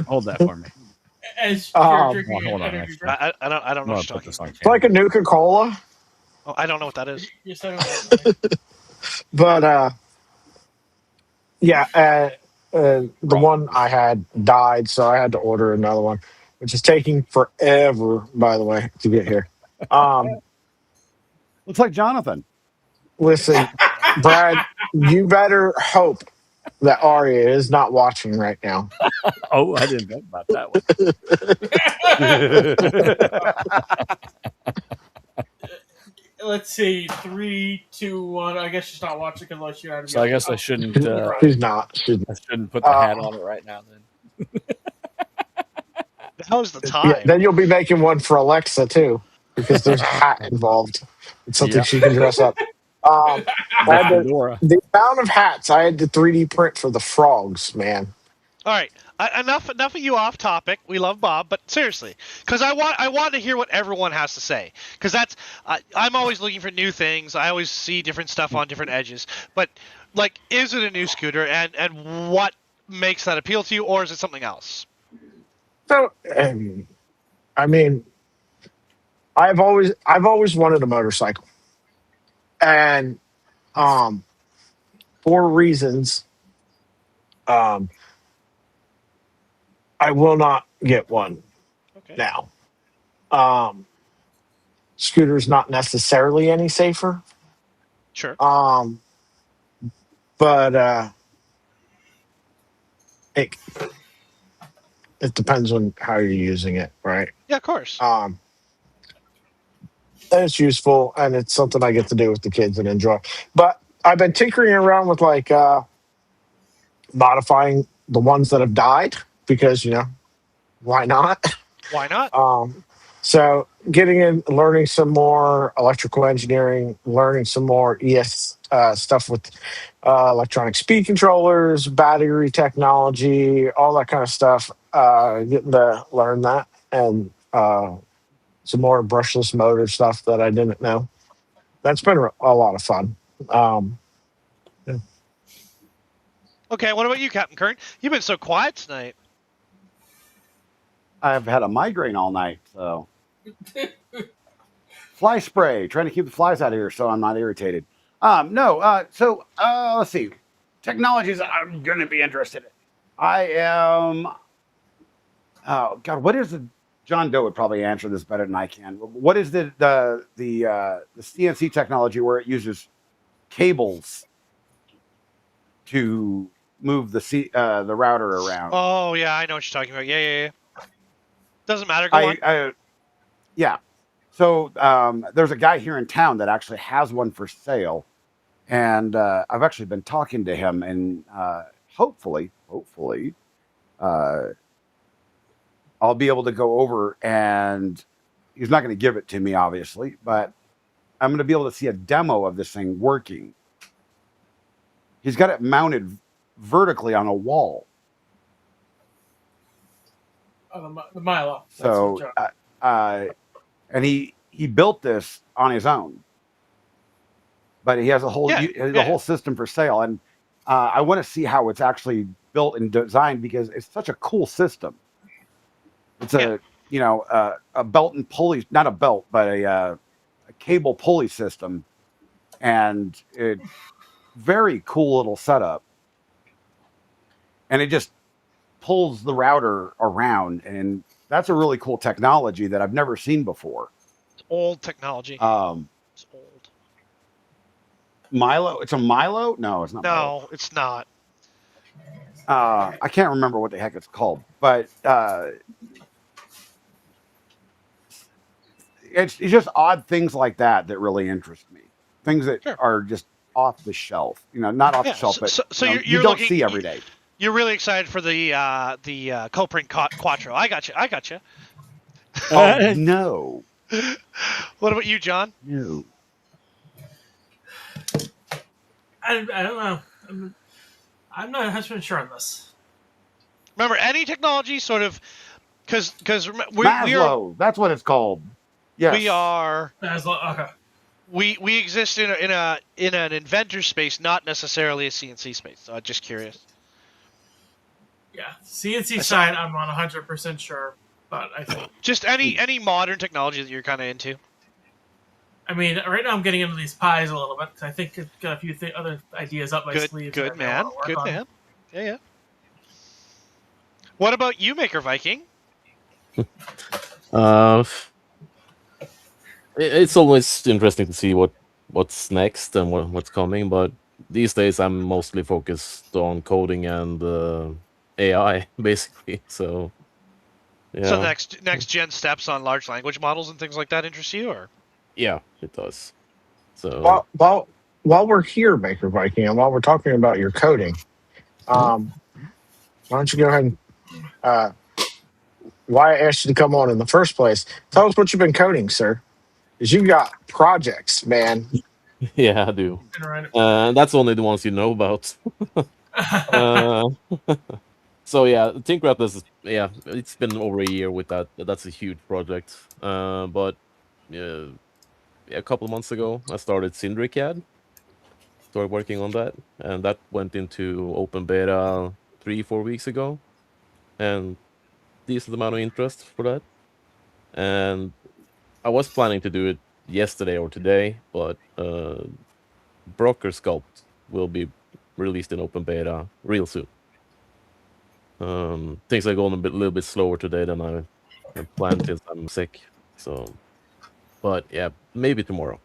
B: Hold that for me.
D: As you're drinking
B: hold on,
D: energy
B: actually.
D: drink.
E: I don't know
B: I'm
E: what
B: gonna
E: you're
B: put
E: talking
B: this on
E: about.
A: It's like a Nuka-Cola,
E: Oh, I don't know what that is.
D: Yes, I don't know.
A: but yeah. The one I had died, so I had to order another one, which is taking forever, by the way, to get here.
C: Looks like Jonathan.
A: Listen, Brad, you better hope that Arya is not watching right now.
B: Oh, I didn't think about that one.
D: Let's see, 3, 2, 1. I guess she's not watching unless you're out of.
B: So I guess I shouldn't.
A: She's not.
B: I shouldn't put the hat on it right now. Then.
E: How's the time?
A: Yeah, then you'll be making one for Alexa too, because there's a hat involved. It's something she can dress up. The amount of hats I had to 3D print for the frogs, man.
E: All right, enough of you off topic. We love Bob, but seriously, because I want to hear what everyone has to say, because I'm always looking for new things. I always see different stuff on different edges. But like, is it a new scooter, and what makes that appeal to you, or is it something else?
A: So, I mean, I've always wanted a motorcycle, and for reasons, I will not get one now. Scooter's not necessarily any safer.
E: Sure.
A: But it depends on how you're using it, right?
E: Yeah, of course.
A: And it's useful, and it's something I get to do with the kids and enjoy. But I've been tinkering around with like modifying the ones that have died, because why not?
E: Why not?
A: So getting in, learning some more electrical engineering, learning some more stuff with electronic speed controllers, battery technology, all that kind of stuff. Getting to learn that, and some more brushless motor stuff that I didn't know. That's been a lot of fun. Yeah.
E: Okay, what about you, Captain Kern? You've been so quiet tonight.
C: I've had a migraine all night, so fly spray, trying to keep the flies out of here so I'm not irritated. So let's see. Technologies I'm going to be interested in. I am. Oh God, what is the? John Doe would probably answer this better than I can. What is the CNC technology where it uses cables to move the router around?
E: Oh yeah, I know what you're talking about. Yeah. Doesn't matter. Go on.
C: Yeah. So there's a guy here in town that actually has one for sale, and I've actually been talking to him, and hopefully, I'll be able to go over, and he's not going to give it to me, obviously, but I'm going to be able to see a demo of this thing working. He's got it mounted vertically on a wall.
D: On the Milo.
C: So, and he built this on his own, but he has a whole whole system for sale, and I want to see how it's actually built and designed, because it's such a cool system. It's a belt and pulley, not a belt, but a cable pulley system, and it very cool little setup, and it just pulls the router around, and that's a really cool technology that I've never seen before.
E: It's old technology. It's old.
C: Milo. It's a Milo. No, it's not. Milo.
E: No, it's not.
C: I can't remember what the heck it's called, but it's just odd things like that that really interest me. Things that
E: Sure.
C: are just off the shelf. Not off the shelf, but
E: so
C: you
E: you're
C: don't
E: looking,
C: see every day.
E: You're really excited for the Coprint Quattro. I got you.
C: Oh no.
E: What about you, John?
C: No.
D: I don't know. I'm not 100% sure on this.
E: Remember, any technology sort of, because
C: Maslow, that's what it's called. Yes.
E: We are.
D: Okay.
E: We exist in an inventor space, not necessarily a CNC space. So I'm just curious.
D: Yeah, CNC side, I'm not 100% sure, but I think
E: just any modern technology that you're kind of into.
D: I mean, right now I'm getting into these pies a little bit because I think I've got a few other ideas up my sleeve.
E: Good man. Good man. Yeah. What about you, Maker Viking?
F: It's always interesting to see what's next and what's coming, but these days I'm mostly focused on coding and AI, basically. So, yeah.
E: So next gen steps on large language models and things like that interest you, or?
F: Yeah, it does. So
A: while we're here, Maker Viking, and while we're talking about your coding, why don't you go ahead and why I asked you to come on in the first place? Tell us what you've been coding, sir. Because you got projects, man.
F: Yeah, I do. That's only the ones you know about. So yeah, Tinkercraft is it's been over a year with that. That's a huge project. But a couple of months ago, I started CinderyCAD. Started working on that, and that went into open beta 3-4 weeks ago, and decent amount of interest for that. And I was planning to do it yesterday or today, but Broker Sculpt will be released in open beta real soon. Things are going a little bit slower today than I planned since I'm sick. So, but yeah, maybe tomorrow.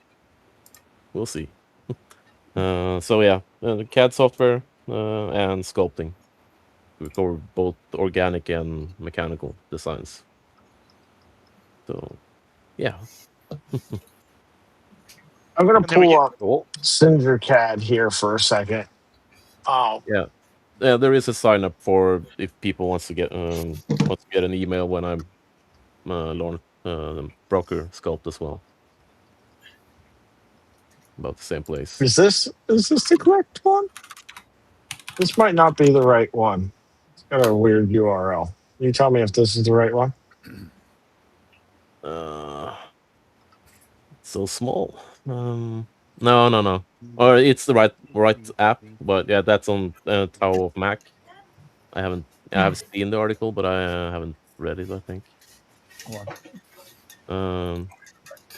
F: We'll see. So yeah, CAD software and sculpting for both organic and mechanical designs. So, yeah.
A: I'm gonna pull up CinderyCAD here for a second. Oh,
F: yeah. There is a sign up for if people wants to get an email when I'm launch Broker Sculpt as well. About the same place.
A: Is this the correct one? This might not be the right one. It's got a weird URL. Can you tell me if this is the right one?
F: So small. No. Or it's the right app, but yeah, that's on Tower of Mac. I have seen the article, but I haven't read it, I think.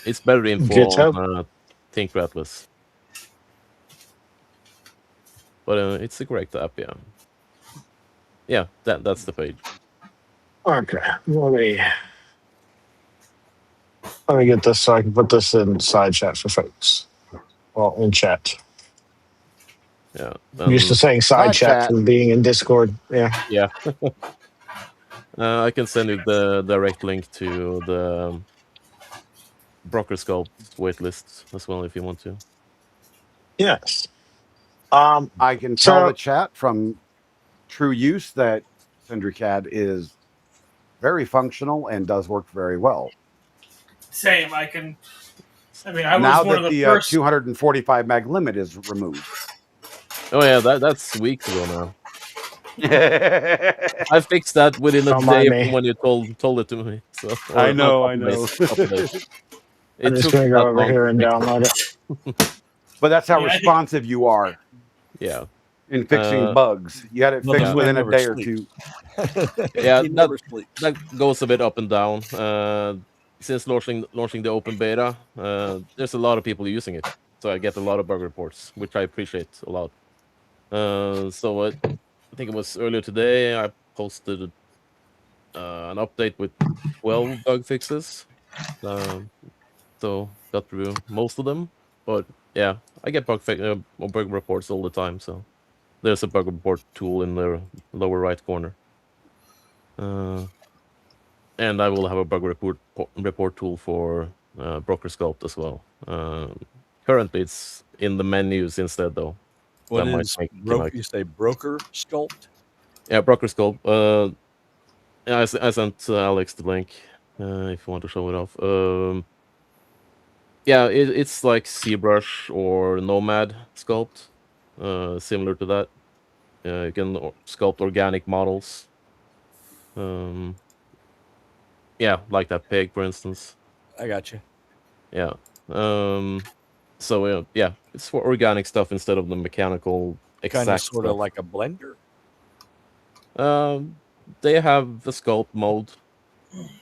F: It's better info on Tinkercraft. But it's the correct app, yeah. Yeah, that's the page.
A: Okay, let me get this so I can put this in side chat for folks. Well, in chat.
F: Yeah.
A: I'm used to saying side chat and being in Discord. Yeah.
F: Yeah. I can send you the direct link to the Broker Sculpt waitlist as well if you want to.
A: Yes.
C: I can tell the chat from true use that CinderyCAD is very functional and does work very well.
D: Same. I was
C: now
D: one
C: that
D: of the
C: the
D: first
C: 245 meg limit is removed.
F: Oh yeah, that's weeks ago now. I fixed that within a day from when you told it to me. So
C: I know.
A: I'm just gonna go over here and download it.
C: But that's how responsive you are.
F: Yeah.
C: In fixing bugs, you had it fixed within a day or two.
F: Yeah, that goes a bit up and down. Since launching the open beta, there's a lot of people using it, so I get a lot of bug reports, which I appreciate a lot. So I think it was earlier today I posted an update with 12 bug fixes. So got through most of them, but Yeah, I get bug reports all the time. So there's a bug report tool in the lower right corner. And I will have a bug report tool for Broker Sculpt as well. Currently, it's in the menus instead, though.
B: What is you say broker sculpt?
F: Yeah, Broker Sculpt. Yeah, I sent Alex the link if you want to show it off. Yeah, it's like ZBrush or Nomad Sculpt, similar to that. You can sculpt organic models. Yeah, like that pig, for instance.
B: I got you.
F: Yeah. So yeah, it's for organic stuff instead of the mechanical exact
B: Kind of sort
F: stuff.
B: of like a blender.
F: They have a sculpt mode.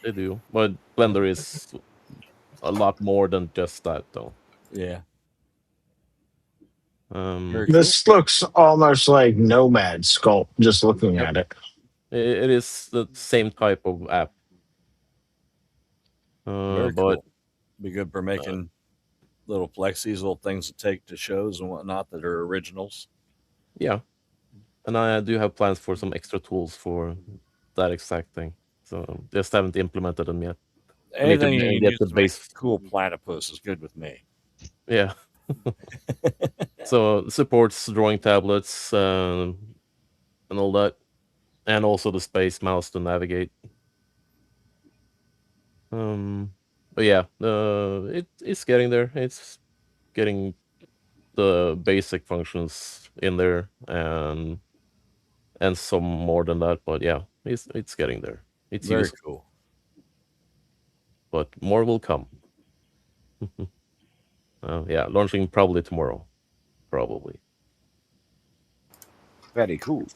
F: They do, but Blender is a lot more than just that, though.
B: Yeah.
A: This looks almost like Nomad Sculpt, just looking at it.
F: It is the same type of app.
B: Very
F: but
B: cool. Be good for making little flexies, little things to take to shows and whatnot that are originals.
F: Yeah, and I do have plans for some extra tools for that exact thing. So just haven't implemented them yet.
B: Anything you can use to make cool platypus is good with me.
F: Yeah. So supports drawing tablets and all that, and also the space mouse to navigate. But yeah, it's getting there. It's getting the basic functions in there, and some more than that. But yeah, it's getting there. It's
B: very
F: useful.
B: Cool.
F: But more will come. Yeah, launching probably tomorrow. Probably.
C: Very cool.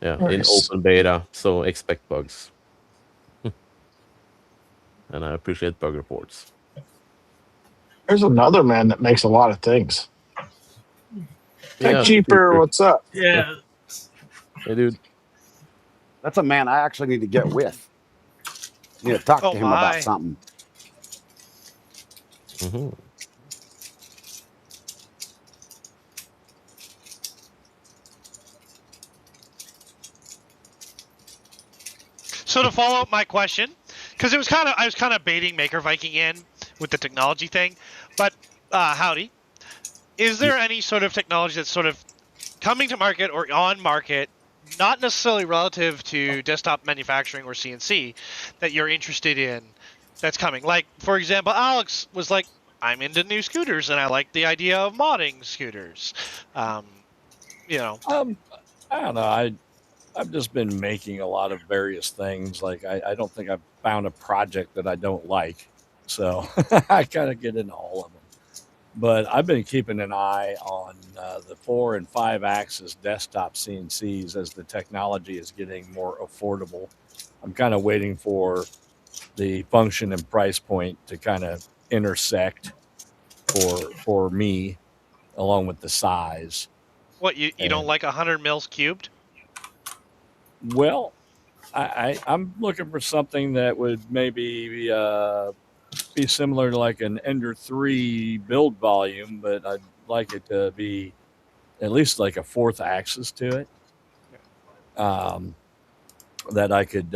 F: Yeah, in open beta, so expect bugs. And I appreciate bug reports.
A: There's another man that makes a lot of things.
F: Yeah,
A: cheaper. What's up?
D: Yeah.
F: Hey, dude.
C: That's a man I actually need to get with. Need to talk to him about something.
F: Mm-hmm.
E: So to follow up my question, because I was kind of baiting Maker Viking in with the technology thing, but howdy, is there any sort of technology that's sort of coming to market or on market, not necessarily relative to desktop manufacturing or CNC, that you're interested in that's coming? Like, for example, Alex was like, I'm into new scooters and I like the idea of modding scooters.
B: I don't know. I've just been making a lot of various things. Like I don't think I've found a project that I don't like. So I kind of get into all of them. But I've been keeping an eye on the 4 and 5 axis desktop CNCs as the technology is getting more affordable. I'm kind of waiting for the function and price point to kind of intersect for me, along with the size.
E: What, you don't like 100 mils cubed?
B: Well, I'm looking for something that would maybe be similar to like an Ender 3 build volume, but I'd like it to be at least like a 4th axis to it. That I could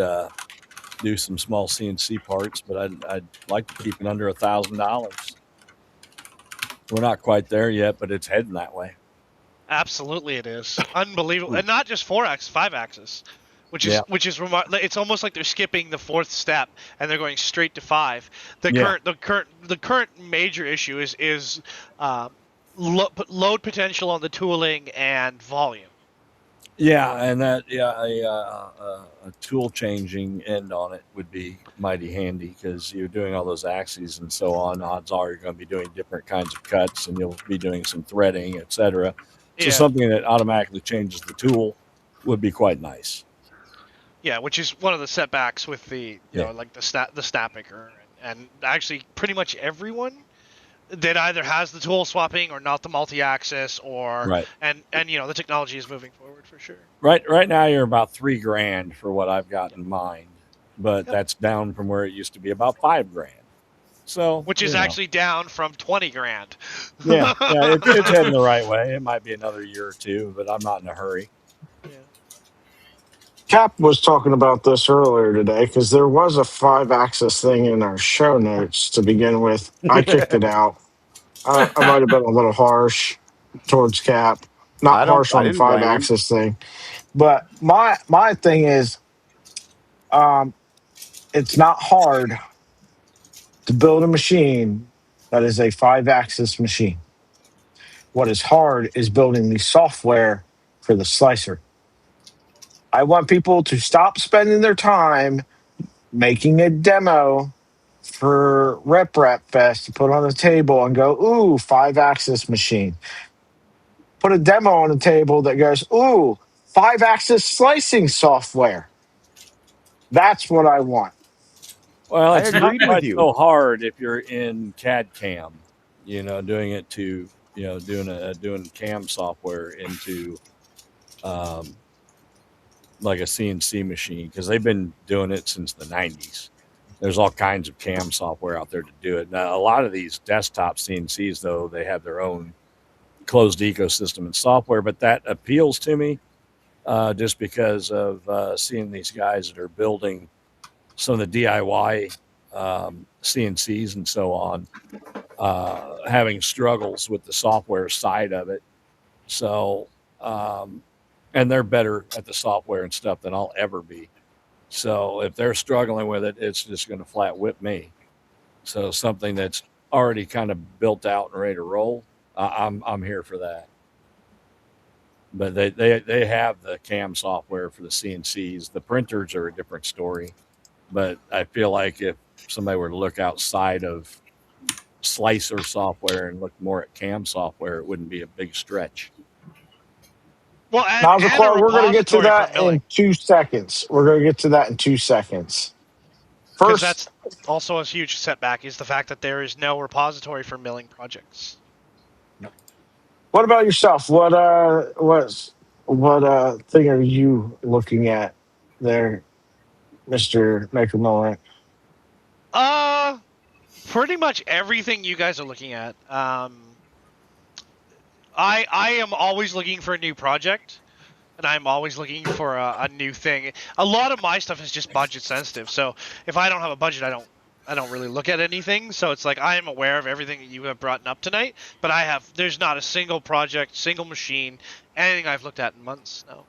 B: do some small CNC parts, but I'd like to keep it under $1,000. We're not quite there yet, but it's heading that way.
E: Absolutely, it is unbelievable, and not just 4-axis, 5-axis, which is it's almost like they're skipping the 4th step and they're going straight to 5. The current major issue is load potential on the tooling and volume.
B: Yeah, and that a tool changing end on it would be mighty handy, because you're doing all those axes and so on. Odds are you're going to be doing different kinds of cuts, and you'll be doing some threading, etc. So something that automatically changes the tool would be quite nice.
E: Yeah, which is one of the setbacks with the like the Snapmaker, and actually pretty much everyone that either has the tool swapping or not the multi-axis, or and the technology is moving forward for sure.
B: Right now you're about $3,000 for what I've got in mind, but that's down from where it used to be about $5,000. So,
E: which is actually down from 20 grand.
B: yeah, it's heading the right way. It might be another year or two, but I'm not in a hurry.
E: Yeah.
A: Cap was talking about this earlier today because there was a 5-axis thing in our show notes to begin with. I kicked it out. I might have been a little harsh towards Cap, not harsh
C: I
A: on the
C: didn't blame him.
A: 5-axis thing. But my thing is, it's not hard to build a machine that is a 5-axis machine. What is hard is building the software for the slicer. I want people to stop spending their time making a demo for Rep Fest to put on the table and go, ooh, 5-axis machine. Put a demo on the table that goes, ooh, 5-axis slicing software. That's what I want.
B: Well,
C: I
B: it's not
C: agreed with
B: quite
C: you.
B: so hard if you're in CAD CAM, doing it to, doing CAM software into like a CNC machine, because they've been doing it since the 90s. There's all kinds of CAM software out there to do it. Now, a lot of these desktop CNCs, though, they have their own closed ecosystem and software, but that appeals to me just because of seeing these guys that are building some of the DIY CNCs and so on, having struggles with the software side of it. So, and they're better at the software and stuff than I'll ever be. So if they're struggling with it, it's just going to flat whip me. So something that's already kind of built out and ready to roll, I'm here for that. But they have the CAM software for the CNCs. The printers are a different story. But I feel like if somebody were to look outside of slicer software and look more at CAM software, it wouldn't be a big stretch.
E: Well,
A: We're going to get to that in 2 seconds.
E: Because
A: First,
E: that's also a huge setback, is the fact that there is no repository for milling projects.
A: what about yourself? What thing are you looking at there, Mr. Maker Miller?
E: Pretty much everything you guys are looking at. I am always looking for a new project, and I'm always looking for a new thing. A lot of my stuff is just budget sensitive, so if I don't have a budget, I don't really look at anything. So it's like I am aware of everything that you have brought up tonight, but there's not a single project, single machine, anything I've looked at in months now.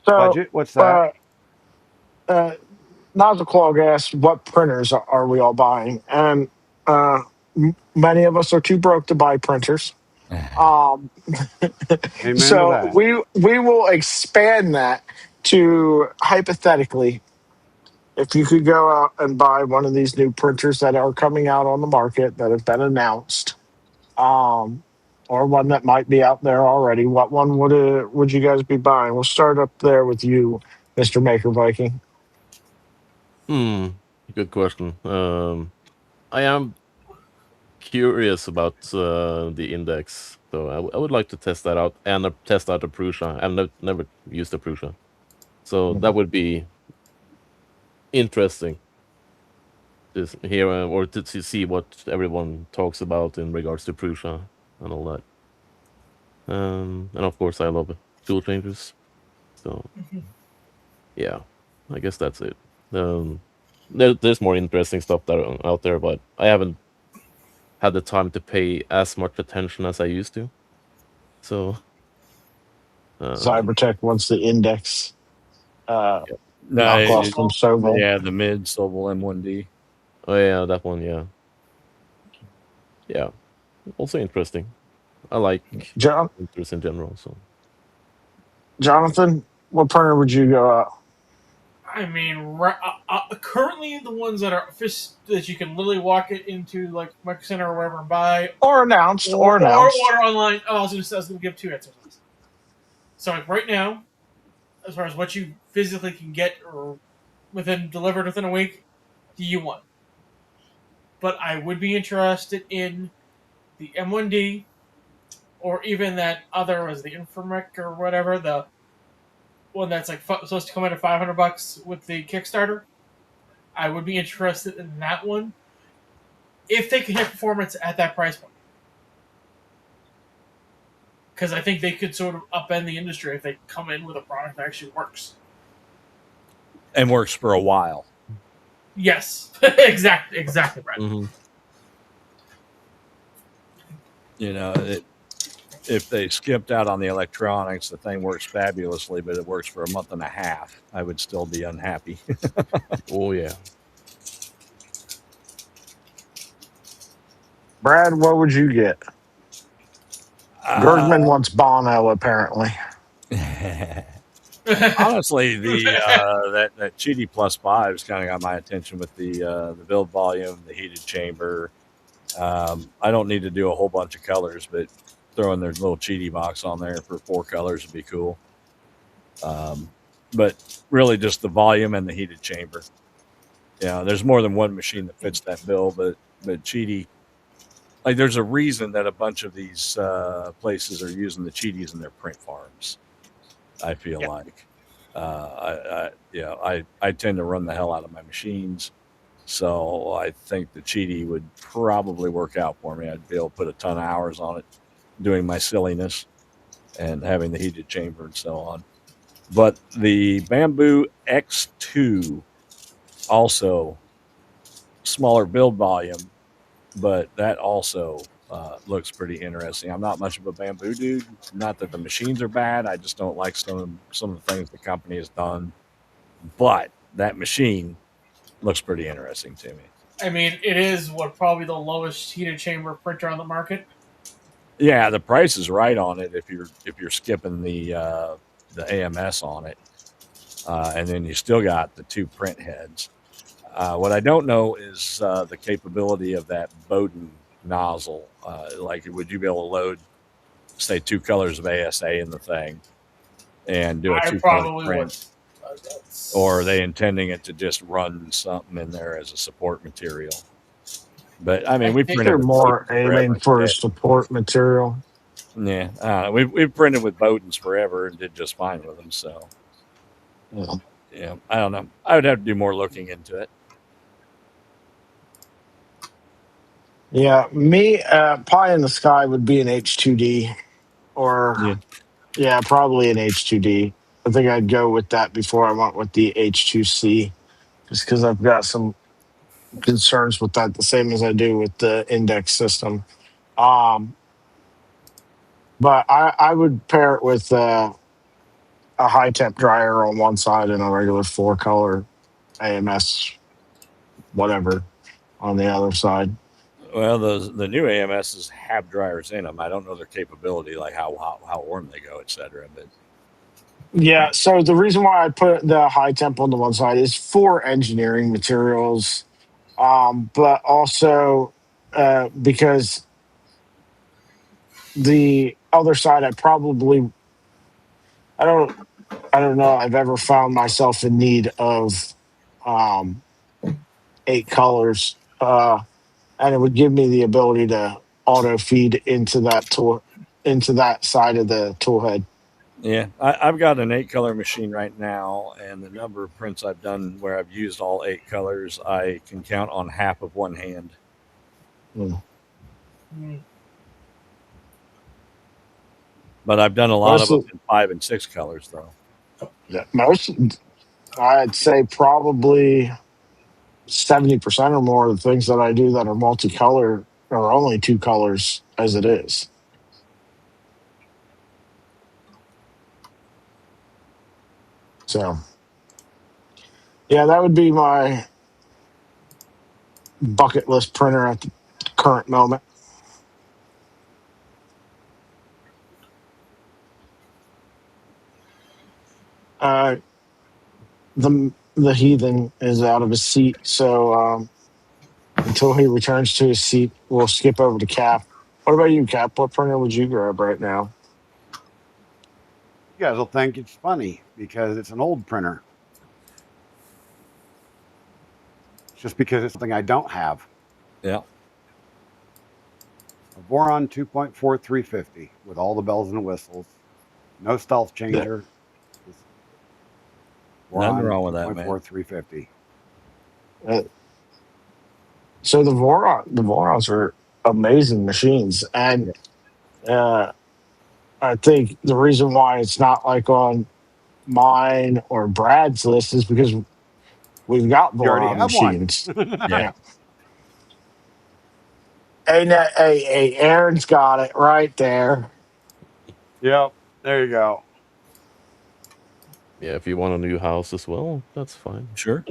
A: So,
C: Budget? What's that?
A: Nozzle Clog asked, what printers are we all buying? And many of us are too broke to buy printers.
C: Amen
A: So
C: to that.
A: we will expand that to, hypothetically, if you could go out and buy one of these new printers that are coming out on the market that have been announced, or one that might be out there already, what one would you guys be buying? We'll start up there with you, Mr. Maker Viking.
F: Good question. I am curious about the index, so I would like to test that out and test out the Prusa. I've never used the Prusa, so that would be interesting to hear or to see what everyone talks about in regards to Prusa and all that. And of course, I love Toolchangers. So yeah, I guess that's it. There's more interesting stuff out there, but I haven't had the time to pay as much attention as I used to. So
A: Cybertech wants the index.
B: No,
A: knockoff from Sobel.
B: Yeah, the mid Sobel M1D.
F: Oh yeah, that one. Yeah. Also interesting. I like printers in general. So,
A: Jonathan, what printer would you go out?
D: I mean, currently the ones that are that you can literally walk it into like Micro Center or whatever and buy,
A: or announced.
D: Or online. Oh, I was going to give 2 answers. So like right now, as far as what you physically can get or delivered within a week, the U1. But I would be interested in the M1D, or even that other, was the Infomec or whatever, the one that's like supposed to come in at $500 with the Kickstarter. I would be interested in that one if they can hit performance at that price point. Because I think they could sort of upend the industry if they come in with a product that actually works.
B: And works for a while.
D: Yes, exactly, Brad.
F: Mm-hmm.
B: You know, if they skipped out on the electronics, the thing works fabulously, but it works for a month and a half, I would still be unhappy.
F: Oh yeah.
A: Brad, what would you get? Bergman wants Bono, apparently.
B: Honestly, that Cheaty Plus 5 has kind of got my attention with the build volume, the heated chamber. I don't need to do a whole bunch of colors, but throwing their little Cheaty box on there for 4 colors would be cool. But really just the volume and the heated chamber. Yeah, there's more than one machine that fits that bill, but Cheaty, like there's a reason that a bunch of these places are using the Cheaties in their print farms. I feel like I tend to run the hell out of my machines, so I think the Cheaty would probably work out for me. I'd be able to put a ton of hours on it, doing my silliness and having the heated chamber and so on. But the Bamboo X2 also smaller build volume, but that also looks pretty interesting. I'm not much of a Bamboo dude. Not that the machines are bad. I just don't like some of the things the company has done. But that machine looks pretty interesting to me.
D: I mean, it is probably the lowest heated chamber printer on the market.
B: Yeah, the price is right on it if you're skipping the AMS on it, and then you still got the 2 print heads. What I don't know is the capability of that Bowden nozzle. Like, would you be able to load, say, 2 colors of ASA in the thing and do a 2-color print? Or are they intending it to just run something in there as a support material? But I mean,
A: they're more aiming for support material.
B: Yeah, we've printed with Bowdens forever and did just fine with them. So, yeah, I don't know. I would have to do more looking into it.
A: Yeah, me, pie in the sky would be an H2D, or probably an H2D. I think I'd go with that before I went with the H2C, just because I've got some concerns with that, the same as I do with the index system. But I would pair it with a high temp dryer on one side and a regular 4-color AMS, whatever, on the other side.
B: Well, the new AMSs have dryers in them. I don't know their capability, like how warm they go, etc. But
A: yeah, so the reason why I put the high temp on the one side is for engineering materials, but also because the other side, I don't know. I've ever found myself in need of 8 colors. And it would give me the ability to auto feed into that side of the tool head.
B: Yeah, I've got an 8-color machine right now, and the number of prints I've done where I've used all 8 colors, I can count on half of one hand. But I've done a lot of them in 5 and 6 colors, though.
A: Yeah, most, I'd say probably 70% or more of the things that I do that are multicolor are only 2 colors as it is. So, yeah, that would be my bucket list printer at the current moment. The heathen is out of his seat, so until he returns to his seat, we'll skip over to Cap. What about you, Cap? What printer would you grab right now?
C: You guys will think it's funny because it's an old printer. It's just because it's something I don't have.
B: Yeah.
C: A Voron 2.4350 with all the bells and whistles. No stealth changer.
B: Nothing wrong with that, man.
C: 2.4350.
A: So the Vorons are amazing machines, and I think the reason why it's not like on mine or Brad's list is because we've got
C: You already
A: Voron
C: have one.
A: machines.
B: Yeah.
A: Hey, Aaron's got it right there.
C: Yep. There you go.
F: Yeah, if you want a new house as well, that's fine.
B: Sure.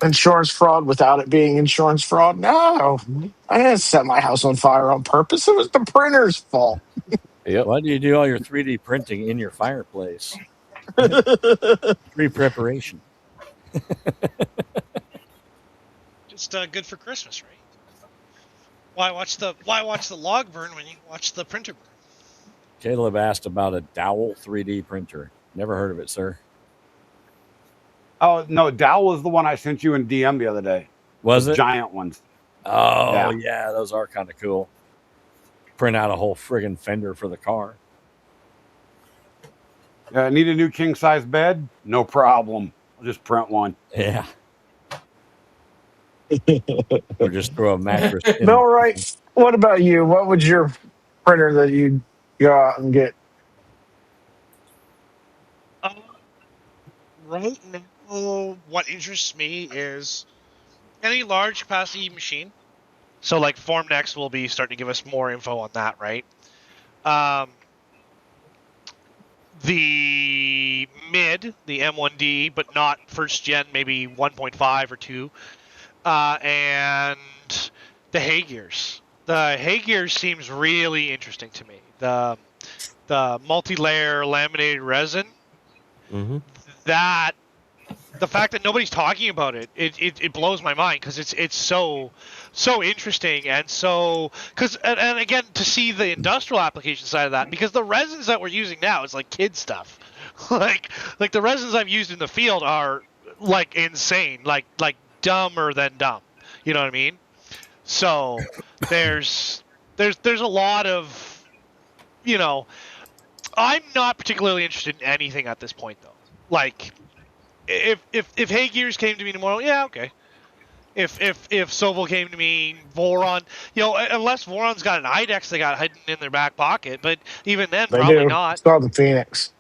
A: Insurance fraud without it being insurance fraud? No. I didn't set my house on fire on purpose. It was the printer's fault.
F: Yep.
B: Why do you do all your 3D printing in your fireplace? Pre-preparation.
E: Just good for Christmas, right? Why watch the log burn when you can watch the printer burn?
B: Caleb asked about a Dowel 3D printer. Never heard of it, sir.
C: Oh no, Dow was the one I sent you in DM the other day.
B: Was
C: Those
B: it?
C: Giant ones.
B: Oh yeah, those are kind of cool. Print out a whole friggin' fender for the car.
C: Need a new king size bed? No problem. I'll just print one.
B: Yeah. Or just throw a mattress in.
A: Bill, right? What about you? What would your printer that you'd go out and get?
E: Right now, what interests me is any large capacity machine. So like Formnext will be starting to give us more info on that, right? The mid, the M1D, but not first gen, maybe 1.5 or 2, and the hay gears. The hay gears seems really interesting to me. The multi-layer laminated resin.
F: Mm-hmm.
E: That the fact that nobody's talking about it blows my mind because it's so interesting and so and again to see the industrial application side of that, because the resins that we're using now is like kid stuff. like the resins I've used in the field are like insane, like dumber than dumb. You know what I mean? So there's a lot of, you know, I'm not particularly interested in anything at this point though. Like if hay gears came to me tomorrow, yeah, okay. If Soval came to me, Voron, you know, unless Voron's got an IDEX they got hidden in their back pocket, but even then,
A: They
E: probably
A: do.
E: not.
A: It's called the Phoenix.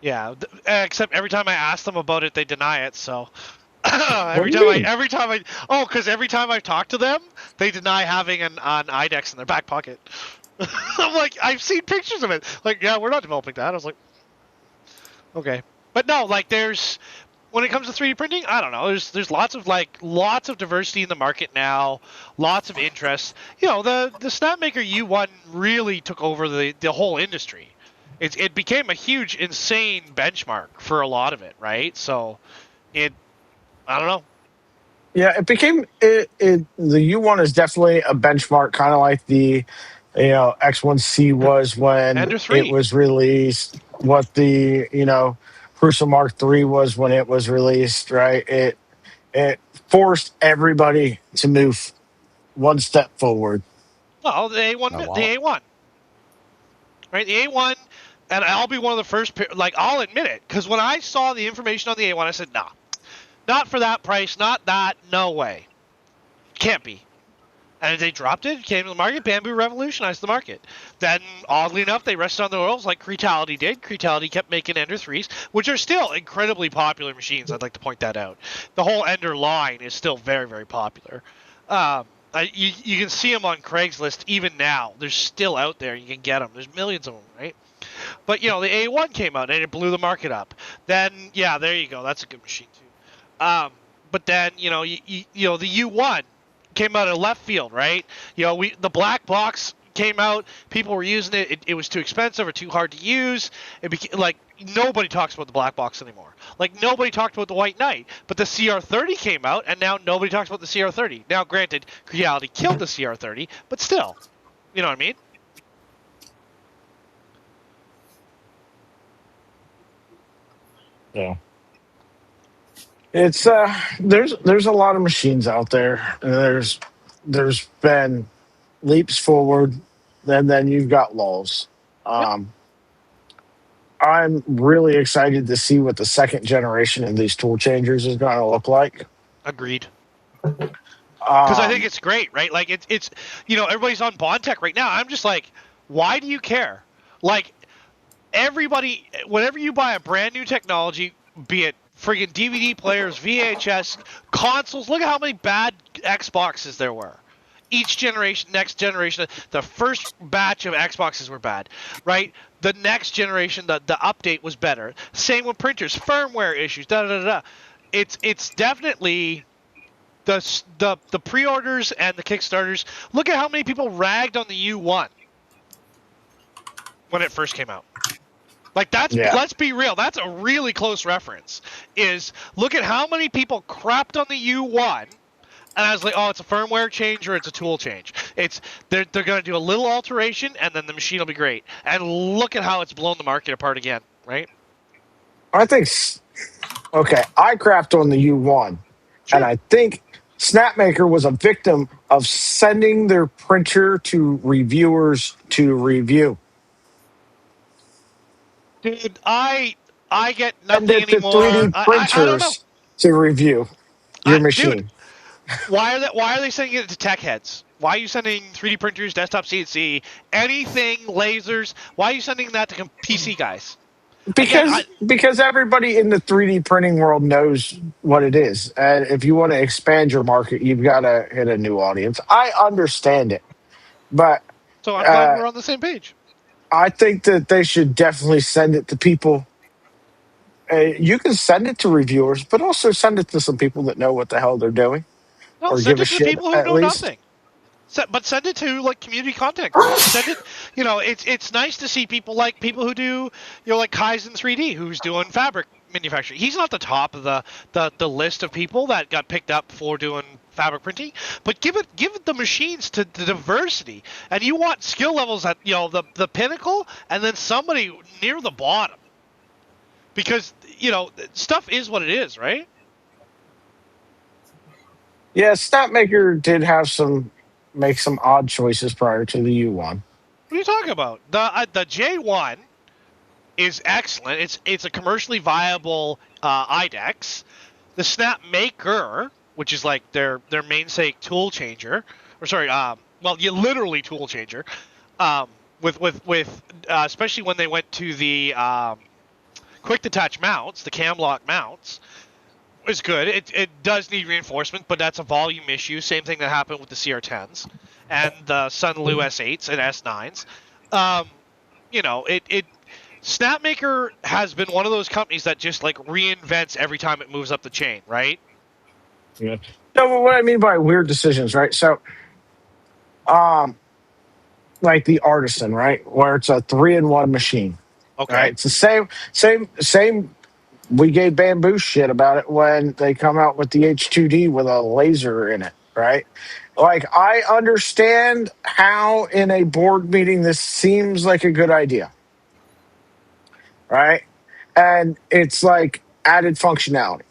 E: Yeah, except every time I ask them about it, they deny it. So every time I've talked to them, they deny having an IDEX in their back pocket. I'm like, I've seen pictures of it. Like, yeah, we're not developing that. I was like, okay, but no, like when it comes to 3D printing, I don't know. There's lots of diversity in the market now, lots of interest. You know, the Snapmaker U1 really took over the whole industry. It became a huge, insane benchmark for a lot of it, right? So, I don't know.
A: Yeah, it became the U1 is definitely a benchmark, kind of like the X1C was when
E: Ender 3.
A: it was released. What the Prusa Mark III was when it was released, right? It forced everybody to move one step forward.
E: Well, the A1, right? The A1, and I'll be one of the first. Like, I'll admit it, because when I saw the information on the A1, I said, nah, not for that price, not that, no way, can't be. And they dropped it, came to the market. Bamboo revolutionized the market. Then, oddly enough, they rested on their laurels like Creality did. Creality kept making Ender 3s, which are still incredibly popular machines. I'd like to point that out. The whole Ender line is still very, very popular. You can see them on Craigslist even now. They're still out there. You can get them. There's millions of them, right? But, the A1 came out, and it blew the market up. Then, yeah, there you go. That's a good machine, too. But then, the U1 came out of left field, right? The black box came out. People were using it. It was too expensive or too hard to use. It became like nobody talks about the black box anymore. Like nobody talked about the White Knight. But the CR30 came out, and now nobody talks about the CR30. Now, granted, Creality killed the CR30, but still, you know what I mean?
A: Yeah. It's there's a lot of machines out there, and there's been leaps forward, and then you've got lulls. I I'm really excited to see what the second generation of these tool changers is going to look like.
E: Agreed. Because I think it's great, right? Like it's everybody's on Bondtech right now. I'm just like, why do you care? Like everybody, whenever you buy a brand new technology, be it friggin' DVD players, VHS, consoles, look at how many bad Xboxes there were. Each generation, next generation, the first batch of Xboxes were bad, right? The next generation, the update was better. Same with printers, firmware issues, It's definitely the pre-orders and the Kickstarters. Look at how many people ragged on the U1 when it first came out. Like let's be real. That's a really close reference. Is look at how many people crapped on the U1, and I was like, oh, it's a firmware change or it's a tool change. They're going to do a little alteration and then the machine will be great. And look at how it's blown the market apart again, right?
A: I think. Okay, I crapped on the U1,
E: Sure.
A: and I think Snapmaker was a victim of sending their printer to reviewers to review.
E: Dude, I get nothing
A: Send it to
E: anymore.
A: 3D printers
E: I don't know.
A: to review your machine.
E: Dude, why are they sending it to tech heads? Why are you sending 3D printers, desktop CNC, anything, lasers? Why are you sending that to PC guys?
A: Because everybody in the 3D printing world knows what it is. And if you want to expand your market, you've got to hit a new audience. I understand it. But
E: so I'm glad we're on the same page.
A: I think that they should definitely send it to people. You can send it to reviewers, but also send it to some people that know what the hell they're doing.
E: No,
A: or
E: send
A: give a
E: it to
A: shit,
E: people who
A: at
E: know
A: least.
E: nothing. But send it to like community content groups. Send it. It's nice to see people who do like Kaizen 3D, who's doing fabric manufacturing. He's not the top of the list of people that got picked up for doing fabric printing, but give it the machines to the diversity. And you want skill levels at the pinnacle, and then somebody near the bottom, because stuff is what it is, right?
A: Yeah, Snapmaker did make some odd choices prior to the U1.
E: What are you talking about? The J1 is excellent. It's a commercially viable IDEX. The Snapmaker, which is like their mainstay tool changer, or sorry, literally tool changer, with especially when they went to the quick detach mounts, the cam lock mounts. Is good. It does need reinforcement, but that's a volume issue. Same thing that happened with the CR10s and the Sunlu S8s and S9s. Snapmaker has been one of those companies that just like reinvents every time it moves up the chain, right?
A: Yeah. No, but what I mean by weird decisions, right? So, like the Artisan, right, where it's a 3-in-1 machine.
E: Okay.
A: Right? It's the same. We gave Bamboo shit about it when they come out with the H2D with a laser in it, right? Like, I understand how in a board meeting this seems like a good idea, right? And it's like added functionality.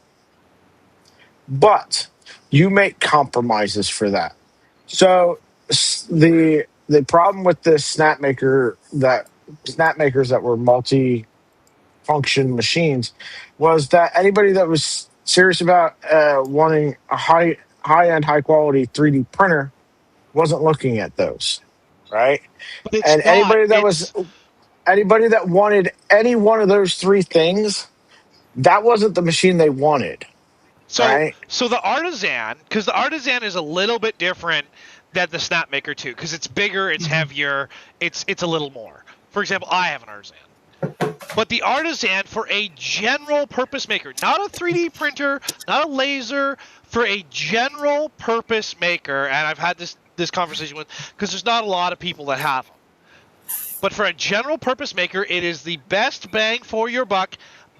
A: But you make compromises for that. So the problem with this snapmakers that were multi-function machines was that anybody that was serious about wanting a high-end, high-quality 3D printer wasn't looking at those, right?
E: But it's
A: and
E: not,
A: anybody that wanted any one of those three things, that wasn't the machine they wanted. Right?
E: So the Artisan, because the Artisan is a little bit different than the Snapmaker too, because it's bigger, it's heavier, it's a little more. For example, I have an Artisan. But the Artisan, for a general purpose maker, not a 3D printer, not a laser, for a general purpose maker, and I've had this conversation with, because there's not a lot of people that have them. But for a general purpose maker, it is the best bang for your buck,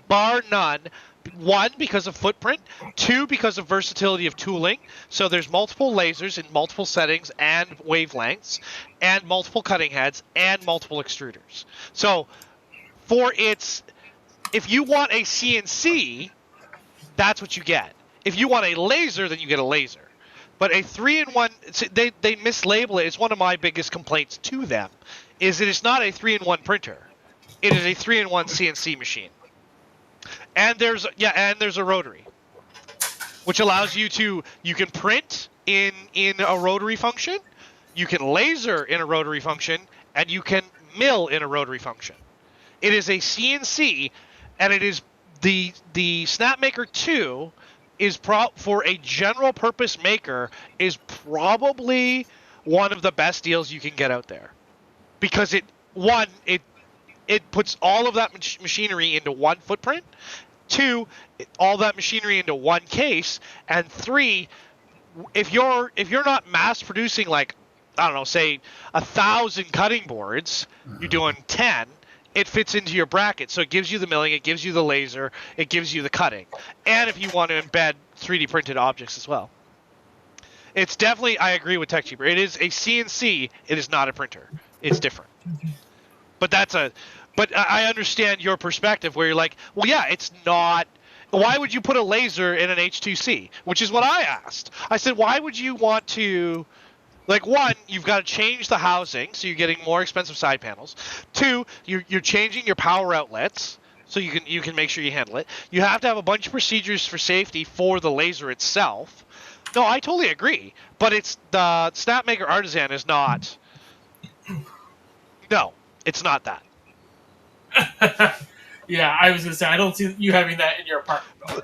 E: bar none. 1, because of footprint. 2, because of versatility of tooling. So there's multiple lasers in multiple settings and wavelengths, and multiple cutting heads, and multiple extruders. So if you want a CNC, that's what you get. If you want a laser, then you get a laser. But a 3-in-1, they mislabel it. It's one of my biggest complaints to them, is that it's not a 3-in-1 printer. It is a 3-in-1 CNC machine. And there's a rotary, which allows you can print in a rotary function, you can laser in a rotary function, and you can mill in a rotary function. It is a CNC, and it is the Snapmaker 2 is for a general purpose maker is probably one of the best deals you can get out there, because it puts all of that machinery into one footprint. 2, all that machinery into one case, and 3, if you're not mass producing, like, I don't know, say 1,000 cutting boards, you're doing 10. It fits into your bracket, so it gives you the milling, it gives you the laser, it gives you the cutting, and if you want to embed 3D printed objects as well. It's definitely, I agree with TechCheaper. It is a CNC. It is not a printer. It's different. But I understand your perspective where you're like, well, yeah, it's not. Why would you put a laser in an H2C? Which is what I asked. I said, why would you want to? Like, 1, you've got to change the housing, so you're getting more expensive side panels. 2, you're changing your power outlets, so you can make sure you handle it. You have to have a bunch of procedures for safety for the laser itself. No, I totally agree, but it's the Snapmaker Artisan is not. No, it's not that.
D: Yeah, I was gonna say I don't see you having that in your apartment.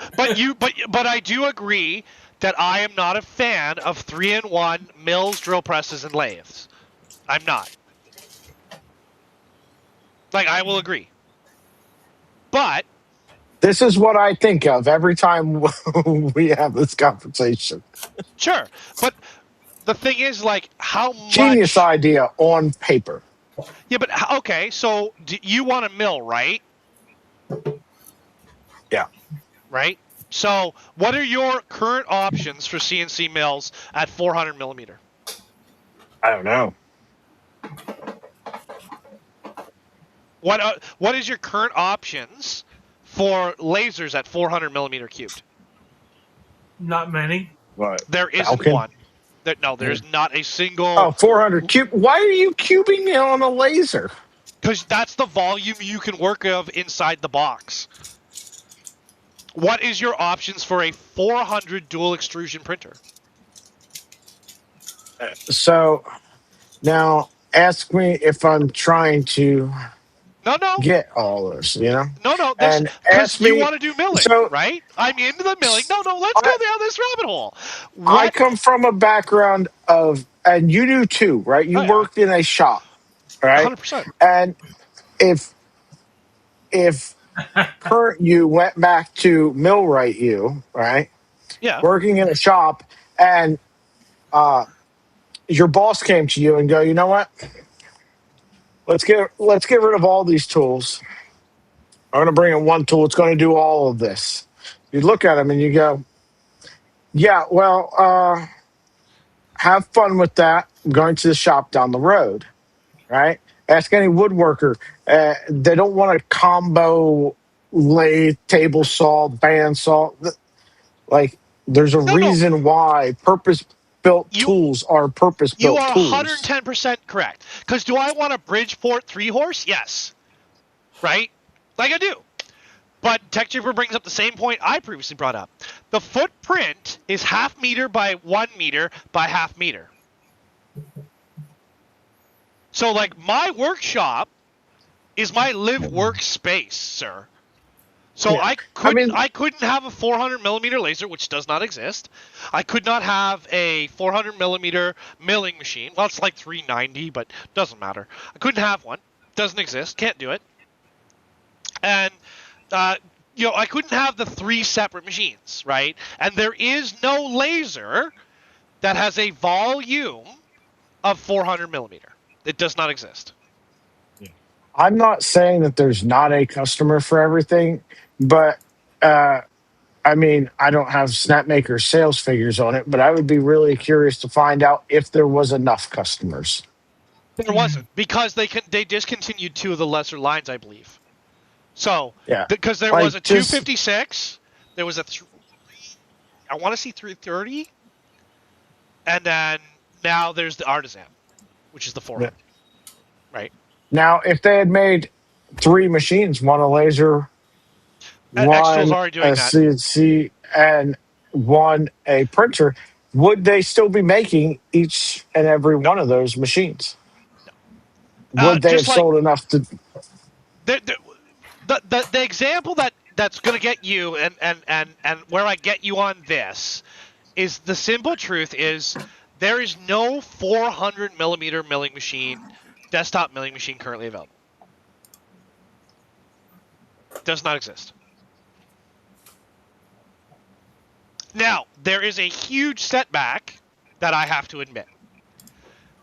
E: But I do agree that I am not a fan of 3-in-1 mills, drill presses, and lathes. I'm not. Like, I will agree. But
A: this is what I think of every time we have this conversation.
E: Sure, but the thing is, like, how much...
A: Genius idea on paper.
E: Yeah, but, okay, so you want a mill, right?
A: Yeah.
E: Right? So, what are your current options for CNC mills at 400 millimeter?
A: I don't know.
E: What is your current options for lasers at 400 millimeter cubed?
D: Not many.
A: What?
E: There isn't
A: Falcon?
E: one. There's not a single.
A: Oh, 400 cube. Why are you cubing it on a laser?
E: Because that's the volume you can work of inside the box. What is your options for a 400 dual extrusion printer?
A: So now ask me if I'm trying to get all this, you know?
E: No.
A: And
E: Because you want to do milling, right? I'm into the milling. No, let's go down this rabbit hole.
A: I come from a background of, and you do too, right? You worked in a shop, right?
E: 100%.
A: And if you went back to millwright you, right?
E: Yeah.
A: Working in a shop, and your boss came to you and go, you know what? Let's get rid of all these tools. I'm going to bring in one tool. It's going to do all of this. You look at them and you go, yeah, well, have fun with that. I'm going to the shop down the road, right? Ask any woodworker. They don't want a combo lathe, table saw, bandsaw. Like, there's a reason why purpose-built tools are purpose-built tools.
E: You are 110% correct. Because do I want a Bridgeport 3-horse? Yes. Right? Like I do. But TechCheaper brings up the same point I previously brought up. The footprint is 0.5 meter by 1 meter by 0.5 meter. So, like, my workshop is my live workspace, sir. So yeah. I couldn't have a 400 millimeter laser, which does not exist. I could not have a 400 millimeter milling machine. Well, it's like 390, but doesn't matter. I couldn't have one. Doesn't exist. Can't do it. And I couldn't have the 3 separate machines, right? And there is no laser that has a volume of 400 millimeter. It does not exist.
A: I'm not saying that there's not a customer for everything, but I mean, I don't have Snapmaker sales figures on it, but I would be really curious to find out if there was enough customers.
E: There wasn't, because they discontinued 2 of the lesser lines, I believe. So,
A: yeah,
E: because there was a 256, there was a I want to see 330, and then now there's the Artisan, which is the 400, right?
A: Now, if they had made 3 machines, one a laser,
E: X-Tool's
A: one
E: already doing
A: a
E: that.
A: CNC, and one a printer, would they still be making each and every one of those machines? Would they have
E: Just like
A: sold enough to?
E: the example that's going to get you and where I get you on this is the simple truth is there is no 400 millimeter milling machine, desktop milling machine currently available. Does not exist. Now, there is a huge setback that I have to admit.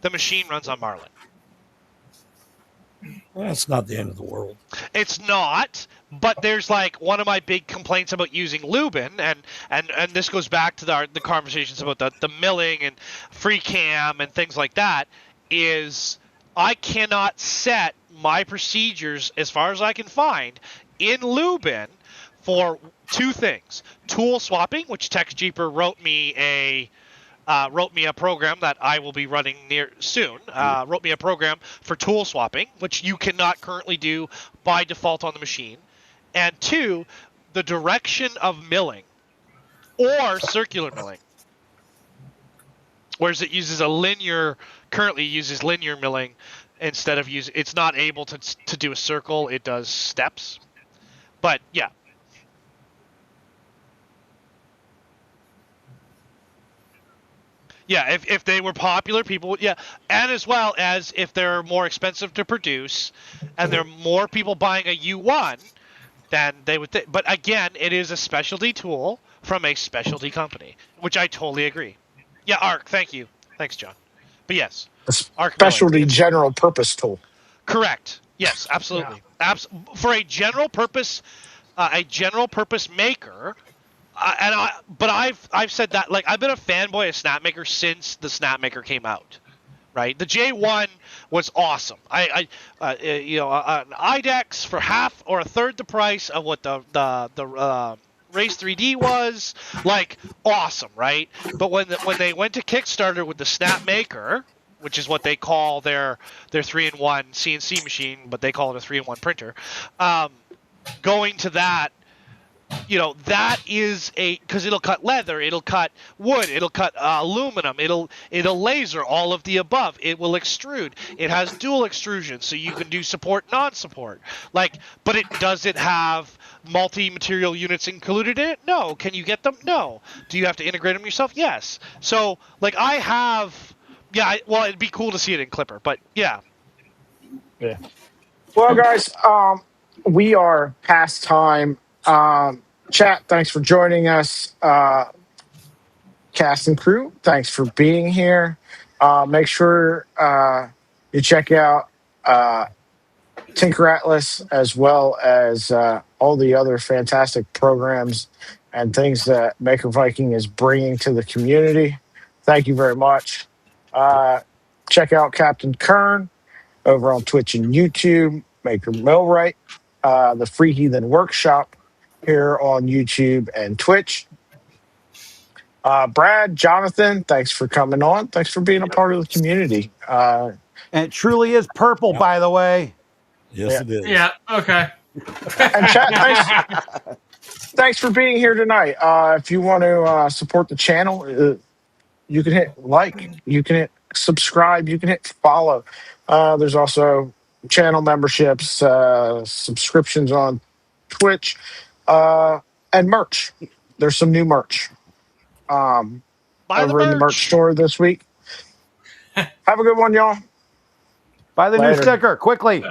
E: The machine runs on Marlin.
B: Well, that's not the end of the world.
E: It's not, but there's like one of my big complaints about using Lubin, and this goes back to the conversations about the milling and free cam and things like that, is I cannot set my procedures as far as I can find in Lubin for 2 things: tool swapping, which TextJeeper wrote me a program that I will be running soon. Wrote me a program for tool swapping, which you cannot currently do by default on the machine. And 2, the direction of milling or circular milling. Whereas it currently uses linear milling instead of it's not able to do a circle, it does steps. But yeah. Yeah, if they were popular, people would, yeah. And as well as if they're more expensive to produce and there are more people buying a U1, then they would but again, it is a specialty tool from a specialty company, which I totally agree. Yeah, Arc, thank you. Thanks, John. But yes,
A: A
E: Arc milling.
A: specialty general purpose tool.
E: Correct. Yes, absolutely. Yeah. For a general purpose maker. But I've said that, like, I've been a fanboy of Snapmaker since the Snapmaker came out, right? The J1 was awesome. An IDEX for half or a third the price of what the Race 3D was, like, awesome, right? But when they went to Kickstarter with the Snapmaker, which is what they call their 3-in-1 CNC machine, but they call it a 3-in-1 printer, going to that. That is because it'll cut leather, it'll cut wood, it'll cut aluminum, it'll laser, all of the above. It will extrude. It has dual extrusion, so you can do support, non-support. But does it have multi-material units included in it? No. Can you get them? No. Do you have to integrate them yourself? Yes. So, I have. Yeah. It'd be cool to see it in Clipper, but yeah.
A: Yeah. Well, guys, we are past time. Chat, thanks for joining us. Cast and crew, thanks for being here. Make sure you check out Tinker Atlas, as well as all the other fantastic programs and things that Maker Viking is bringing to the community. Thank you very much. Check out Captain Kern over on Twitch and YouTube. Maker Millwright, the Free Heathen Workshop here on YouTube and Twitch. Brad, Jonathan, thanks for coming on. Thanks for being a part of the community.
C: And it truly is purple, by the way.
B: Yes, it is.
D: Yeah, okay.
A: And chat, thanks for being here tonight. If you want to support the channel, you can hit like, you can hit subscribe, you can hit follow. There's also channel memberships, subscriptions on Twitch, and merch. There's some new merch over in the merch store this week. Have a good one, y'all.
C: Buy the
A: Later.
C: new sticker quickly.